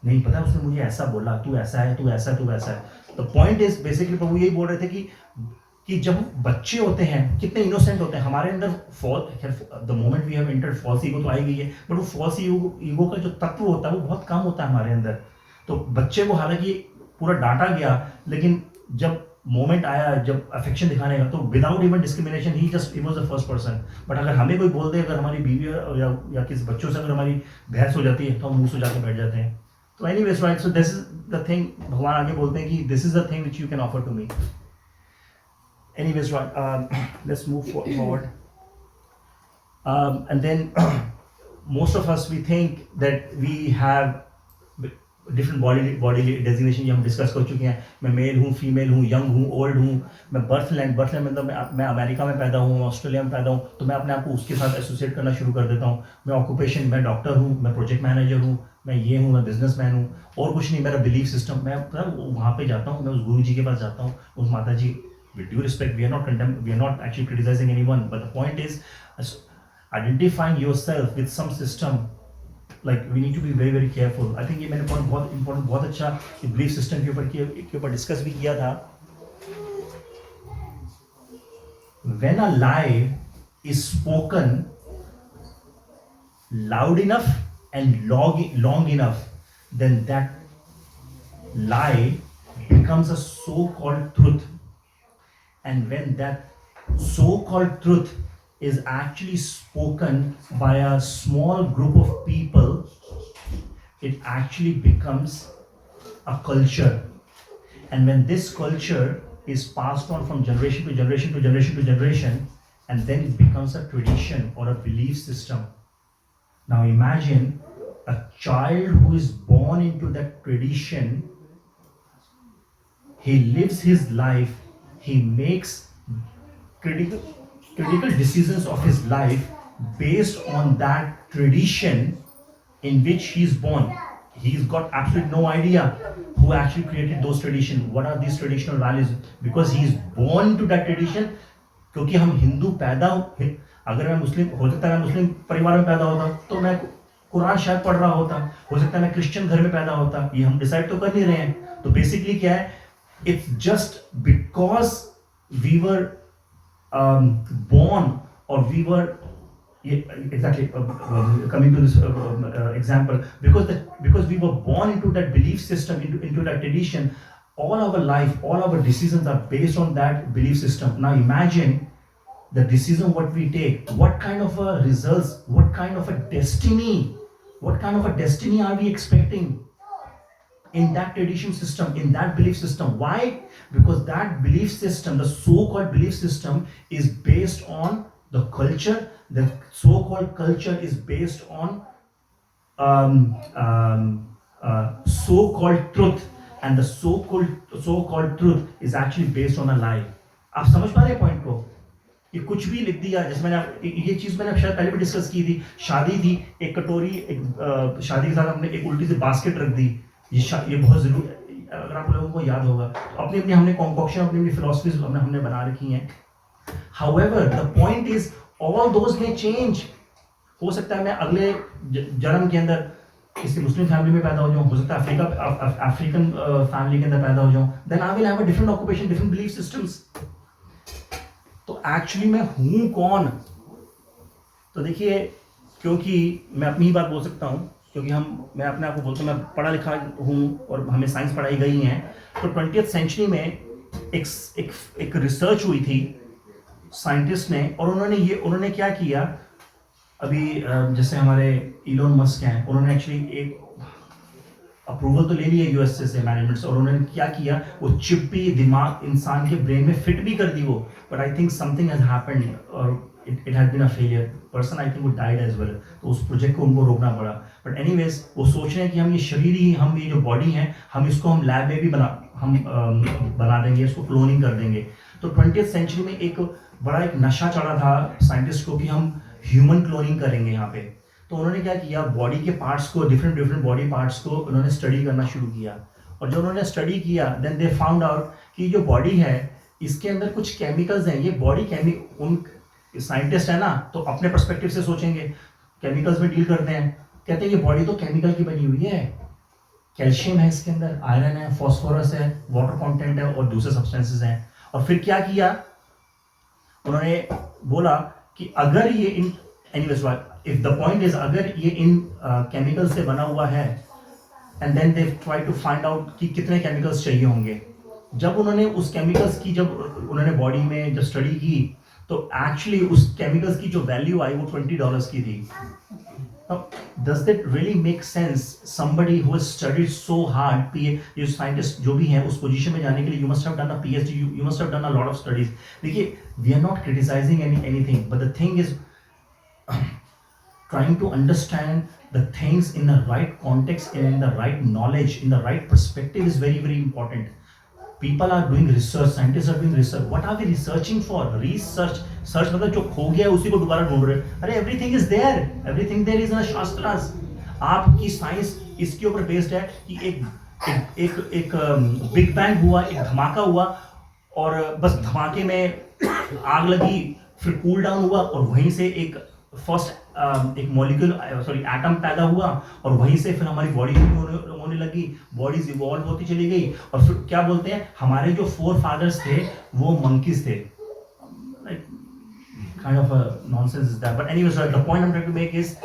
नहीं पता उसने मुझे ऐसा बोला, तू ऐसा है, तू ऐसा है, तू ऐसा है। तो पॉइंट इज बेसिकली प्रभु यही बोल रहे थे कि जब बच्चे होते हैं कितने इनोसेंट होते हैं, हमारे अंदर the moment we have entered false ego तो आई गई है, बट वो फॉल्स ईगो का जो तत्व होता है वो बहुत कम होता है हमारे अंदर। तो बच्चे को हालांकि पूरा डांटा गया, लेकिन जब मोमेंट आया, जब अफेक्शन दिखाने का, तो without even discrimination he was the first person. But अगर हमें कोई बोल दे, अगर हमारी बीवी या किसी बच्चों से अगर हमारी बहस हो जाती है, तो हम मुंह से जाकर बैठ जाते हैं। तो anyways right, so this is the thing, भगवान आगे बोलते हैं कि this is the thing which you can offer to me. Anyways right, let's move forward, and then most of us we think that we have different body designation, ये हम discuss कर चुके हैं। मैं मेल हूँ, फीमेल हूँ, young हूँ, old हूँ। मैं बर्थलैंड मतलब मैं अमेरिका में पैदा हूँ, ऑस्ट्रेलिया में पैदा हूँ, तो मैं अपने आप को उसके साथ एसोसिएट करना शुरू कर देता हूँ। मैं ऑक्यूपेशन, मैं डॉक्टर हूँ, मैं प्रोजेक्ट मैनेजर हूँ, मैं ये हूँ, मैं बिजनेसमैन हूँ, और कुछ नहीं। मेरा बिलीफ सिस्टम, मैं वहाँ पे जाता हूँ, मैं उस गुरु जी के पास जाता हूँ, उस mata ji, with due respect, we are not actually criticizing anyone, but the point is identifying yourself with some system. Like we need to be very careful. I think ये मैंने पॉइंट बहुत इंपॉर्टेंट, बहुत अच्छा बिलीफ सिस्टम के ऊपर discuss भी किया था। When a lie is spoken loud enough and long enough, then that lie becomes a so-called truth. And when that so-called truth is actually spoken by a small group of people, it actually becomes a culture. And when this culture is passed on from generation to generation to generation to generation, and then it becomes a tradition or a belief system. Now imagine a child who is born into that tradition, he lives his life, he makes critical decisions of his life based on that tradition in which he is born. He's got absolutely no idea who actually created those traditions, what are these traditional values, because he is born to that tradition. क्योंकि हम हिंदू पैदा, अगर मैं मुस्लिम, हो सकता है मैं मुस्लिम परिवार में पैदा होता तो मैं कुरान शायद पढ़ रहा होता, हो सकता है मैं क्रिश्चियन घर में पैदा होता, ये हम डिसाइड तो कर नहीं रहे हैं. तो बेसिकली क्या है, it's just because we were born, or we were exactly coming to this example, because we were born into that belief system, into that tradition. All our life, all our decisions are based on that belief system. Now imagine the decision what we take, what kind of a results, what kind of a destiny are we expecting in that tradition system, in that belief system. Why? Because that belief system, the so-called belief system, is based on the culture. The so-called culture is based on so-called truth, and the so-called truth is actually based on a lie. आप समझ पा रहे हैं point को? ये कुछ भी लिख दिया, जैसे मैंने ये चीज मैंने शायद पहले भी डिस्कस की थी. शादी थी, एक कटोरी, शादी के साथ हमने एक उल्टी सी बास्केट रख दी. ये बहुत जरूरी, अगर आप लोगों को याद होगा. अपनी अपनी हमने कॉन्कॉक्शन, अपनी अपनी फिलॉसफीज हमने बना रखी हैं. However, the point is all those may change. हो सकता है मैं अगले जन्म के अंदर किसी मुस्लिम फैमिली में पैदा हो जाऊं, हो सकता है अफ्रीकन फैमिली के अंदर पैदा हो जाऊं. Then I will have a different occupation, different belief systems. तो एक्चुअली मैं हूं कौन? तो देखिए, क्योंकि मैं अपनी ही बात बोल सकता हूं, क्योंकि मैं अपने आप को बोलता हूं, मैं पढ़ा लिखा हूं और हमें साइंस पढ़ाई गई है. तो 20th सेंचुरी में एक रिसर्च हुई थी साइंटिस्ट ने, और उन्होंने क्या किया, अभी जैसे हमारे इलोन मस्क हैं, उन्होंने एक्चुअली एक अप्रूवल तो ले लिया यूएस से मैनेजमेंट से, और उन्होंने क्या किया, वो चिप भी दिमाग इंसान के ब्रेन में फिट भी कर दी वो. But I think something has happened और it has been a failure. Person I think वो डाइड एज वेल. तो उस प्रोजेक्ट को उनको रोकना पड़ा. बट एनीवेज वो सोच रहे हैं कि हम ये शरीर ही, हम ये जो बॉडी है, हम इसको हम लैब में भी बना देंगे, इसको क्लोनिंग कर देंगे. तो 20th सेंचुरी में एक नशा चढ़ा था साइंटिस्ट को कि हम ह्यूमन क्लोनिंग करेंगे यहाँ पे. तो उन्होंने क्या किया, बॉडी के पार्ट्स को, डिफरेंट बॉडी पार्ट्स को उन्होंने स्टडी करना शुरू किया. और जब उन्होंने स्टडी किया, देन दे फाउंड आउट कि जो बॉडी है, इसके अंदर कुछ केमिकल्स हैं. ये बॉडी उन साइंटिस्ट है ना, तो अपने पर्सपेक्टिव से सोचेंगे, केमिकल्स में डील करते हैं, कहते हैं ये बॉडी तो केमिकल की बनी हुई है. कैल्शियम है इसके अंदर, आयरन है, फॉस्फोरस है, वाटर कंटेंट है और दूसरे सब्सटेंसेस हैं. और फिर क्या किया, उन्होंने बोला कि अगर ये इन anyways, if the point is, अगर ये इन केमिकल से बना हुआ है, and then they try to find out कि कितने केमिकल्स चाहिए होंगे. जब उन्होंने उस केमिकल्स की, जब उन्होंने बॉडी में जब स्टडी की, तो एक्चुअली उस केमिकल्स की जो वैल्यू आई वो $20 की थी. Does that really make sense? Somebody who has studied so hard, ये साइंटिस्ट जो भी हैं उस पोजीशन में जाने के लिए, you must have done a PhD, you must have done a lot of studies. देखिए, we are not criticizing anything, but the thing is trying to understand the things in the right context and in the right knowledge, in the right perspective is very, very important. People are doing research, scientists are doing research. What are we researching for? Research मतलब जो खो गया है उसी को दोबारा ढूंढ रहे हैं. अरे everything is there, everything there is in the Shastras. आपकी साइंस इसके ऊपर बेस्ड है कि एक बिग बैंग हुआ, एक धमाका हुआ, और बस धमाके में आग लगी, फिर कूल डाउन हुआ, और वहीं से एक मॉलिक्यूल एटम पैदा हुआ, और वहीं से फिर हमारी बॉडी होने लगी, बॉडीज इवॉल्व होती चली गई. और फिर क्या बोलते हैं, हमारे जो फोर फादर्स थे वो मंकीज थे. kind of a nonsense is that. But anyway, so the point I'm trying to make is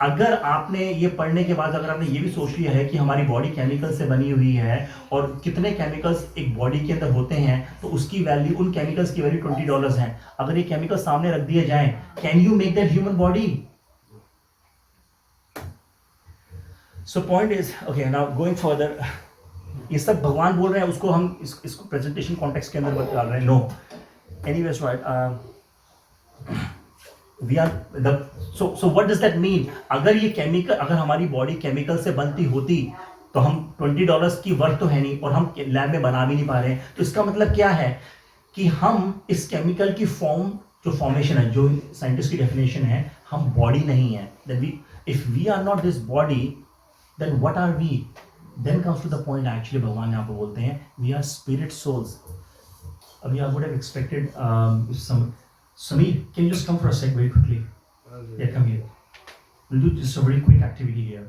अगर आपने ये पढ़ने के बाद अगर आपने ये भी सोच लिया है कि हमारी बॉडी केमिकल से बनी हुई है और कितने केमिकल्स एक बॉडी के अंदर होते हैं, तो उसकी वैल्यू, उन केमिकल्स की वैल्यू $20 है। अगर ये केमिकल सामने रख दिए जाएं, can you make that human body? So point is, okay now going further, ये सब भगवान बोल रहे हैं, उसको हम इसको प्रेजेंटेशन कॉन्टेक्स्ट के अंदर डाल रहे हैं। No, anyways right, we are the so what does that mean? अगर ये केमिकल, अगर हमारी बॉडी केमिकल से बनती होती तो हम $20 की वर्थ तो है नहीं, और हम लैब में बना भी नहीं पा रहे हैं। तो इसका मतलब क्या है कि हम इस केमिकल की फॉर्म, जो फॉर्मेशन है, जो साइंटिस्ट की डेफिनेशन है, हम बॉडी नहीं है। that we, if we are not this body, then what are we? Then comes to the point actually भगवान यहाँ पर बोलते हैं we are spirit souls. अभी I would have expected some Sameer, can you just come for a sec very quickly? Yeah, come here. We'll do just a very quick activity here.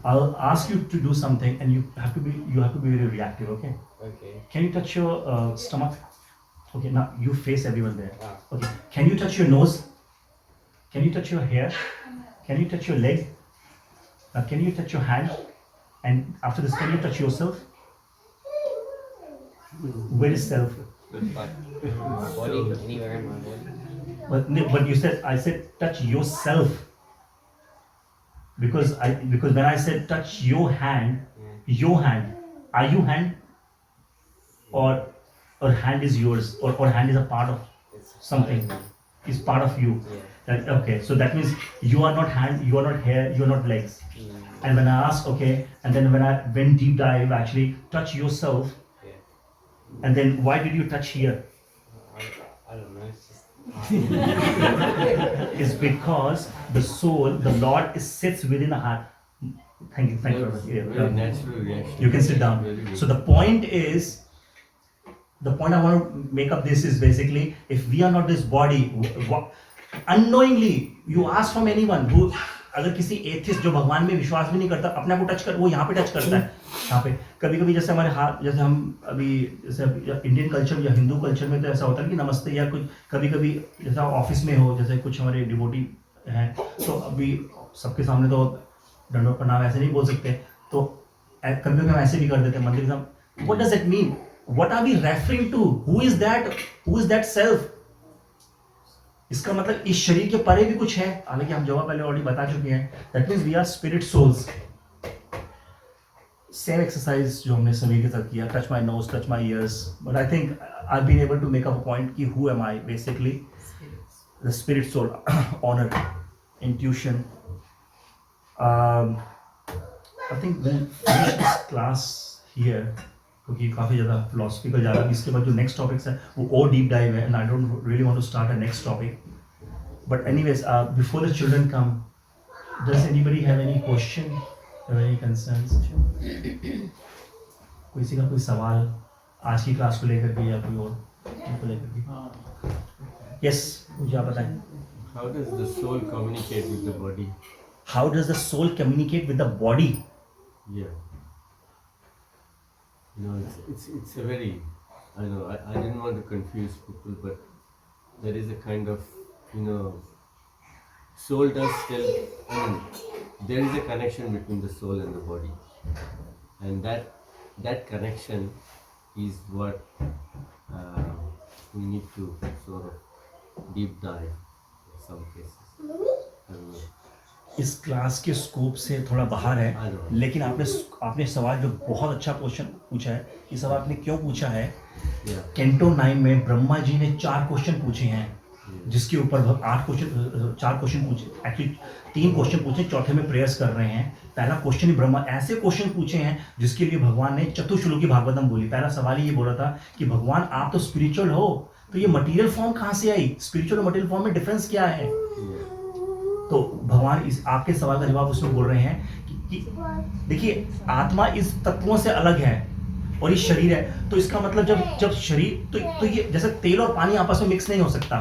I'll ask you to do something, and you have to be very reactive. Okay? Okay. Can you touch your stomach? Okay. Now you face everyone there. Ah. Okay. Can you touch your nose? Can you touch your hair? Can you touch your leg? Now can you touch your hand? And after this, can you touch yourself? Where is self? My body, anywhere in my body. But you said, I said touch yourself, because when I said touch your hand, are you hand, or hand is yours, or hand is a part of It's something, part of is part of you. me. Yeah. That, okay, so that means you are not hand, you are not hair, you are not legs. Mm. And when I asked, okay, and then when I went deep dive, actually touch yourself, Yeah. and then why did you touch here? I don't know. It's just. Is because the soul, the Lord sits within the heart. Thank you. Very Yeah. natural reaction. You can sit down. Very good. So the point I want to make up this is basically, if we are not this body, unknowingly you ask from anyone who, अगर किसी atheist जो भगवान में विश्वास भी नहीं करता, अपने आप को टच कर, वो यहाँ पे टच करता है, यहाँ पे कभी कभी जैसे हमारे हाथ, जैसे हम अभी जैसे इंडियन कल्चर या हिंदू कल्चर में तो ऐसा होता है कि नमस्ते, या कुछ कभी कभी जैसा ऑफिस में हो, जैसे कुछ हमारे डिवोटी हैं, तो अभी सबके सामने तो दंडोत प्रणाम ऐसे नहीं बोल सकते, तो कभी कभी हम ऐसे भी कर देते हैं मंदिर में। What does it mean? What are we referring to? Who is that self? इसका मतलब इस शरीर के परे भी कुछ है, हालांकि हम जवाब पहले ऑलरेडी बता चुके हैं। That means we are spirit souls. Same exercise जो हमने सभी के साथ किया, touch my nose, touch my ears, but I think I been able to make up a point कि who am I, basically the spirit soul, owner, intuition. I think will finish this class here, क्योंकि काफ़ी ज़्यादा philosophical जा रहा है। इसके बाद जो नेक्स्ट टॉपिक्स है वो और डीप डाइव है, and I don't really want to start a next topic. But anyways, before the children come, does anybody have any question or any concerns? किसी का कोई सवाल आज की क्लास को लेकर के या कोई और को लेकर के? यस, मुझे आप बताएं। How does the soul communicate with the body? How does the soul communicate with the body? Yeah. You know, it's a very, I know, I didn't want to confuse people, but there is a kind of, you know, soul does still, I mean, there is a connection between the soul and the body, and that connection is what we need to sort of deep dive in some cases. I don't know. इस class के scope से थोड़ा बाहर है, लेकिन आपने सवाल जो बहुत अच्छा क्वेश्चन पूछा है। ये सवाल आपने क्यों पूछा है? Yeah. कैंटो 9 में ब्रह्मा जी ने 4 क्वेश्चन पूछे हैं, जिसके ऊपर 4 क्वेश्चन पूछे, एक्चुअली 3 क्वेश्चन पूछे, चौथे में प्रेयर्स कर रहे हैं। पहला क्वेश्चन ही ब्रह्मा ऐसे क्वेश्चन पूछे हैं जिसके लिए भगवान ने चतुश्लोकी भागवतम बोली। पहला सवाल ही ये बोला था कि भगवान आप तो स्पिरिचुअल हो, तो ये मटेरियल फॉर्म कहाँ से आई? स्पिरिचुअल और मटेरियल फॉर्म में डिफरेंस क्या है? तो भगवान इस आपके सवाल का जवाब उसमें बोल रहे हैं कि देखिए, आत्मा इस तत्वों से अलग है और ये शरीर है, तो इसका मतलब जब शरीर तो ये जैसे तेल और पानी आपस में मिक्स नहीं हो सकता,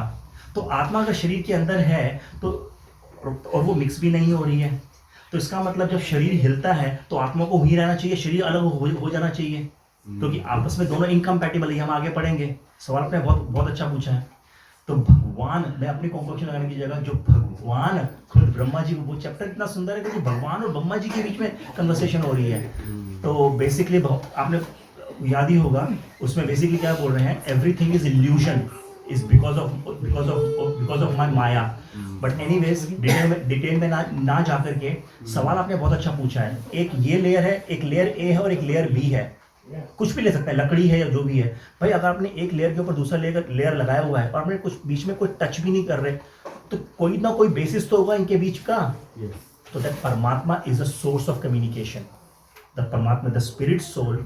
तो आत्मा अगर शरीर के अंदर है तो, और वो मिक्स भी नहीं हो रही है, तो इसका मतलब जब शरीर हिलता है तो आत्मा को वहीं रहना चाहिए, शरीर अलग हो जाना चाहिए, क्योंकि आपस में दोनों इनकम्पैटिबल है। हम आगे पढ़ेंगे। सवाल आपने बहुत अच्छा पूछा है। तो भगवान, मैं अपनी कॉम्पोजिशन लगाने की जगह जो भगवान खुद ब्रह्मा जी, वो चैप्टर इतना सुंदर है कि जो भगवान और ब्रह्मा जी के बीच में कन्वर्सेशन हो रही है। तो बेसिकली आपने याद ही होगा उसमें बेसिकली क्या बोल रहे हैं, everything is illusion is because of my Maya. But anyways detail में ना जाकर के सवाल आपने बहुत अच्छा पूछा है। एक ये लेयर है, एक लेयर ए है और एक लेयर बी है। कुछ भी ले सकता है, लकड़ी है या जो भी है भाई। अगर आपने एक लेयर के ऊपर दूसरा लेयर लगाया हुआ है और आपने कुछ बीच में कोई टच भी नहीं कर रहे, तो कोई ना कोई बेसिस तो होगा इनके बीच का। तो दैट परमात्मा is a source of communication. The परमात्मा, द स्पिरिट सोल,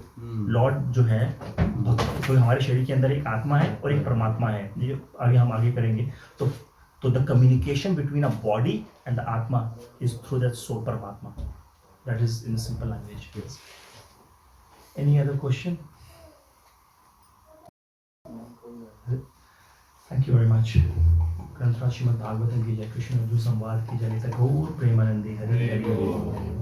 लॉर्ड जो है, तो हमारे शरीर के अंदर एक आत्मा है और एक परमात्मा है। ये आगे हम आगे करेंगे। तो the communication between a body and the atma is through that soul paramatma. That is in simple language. Any other question? Thank you very much. Granthraj Shrimad Bhagavatam की जय, कृष्ण अर्जुन संवाद की जय, गौर प्रेमानंदी हरि हरि बोल।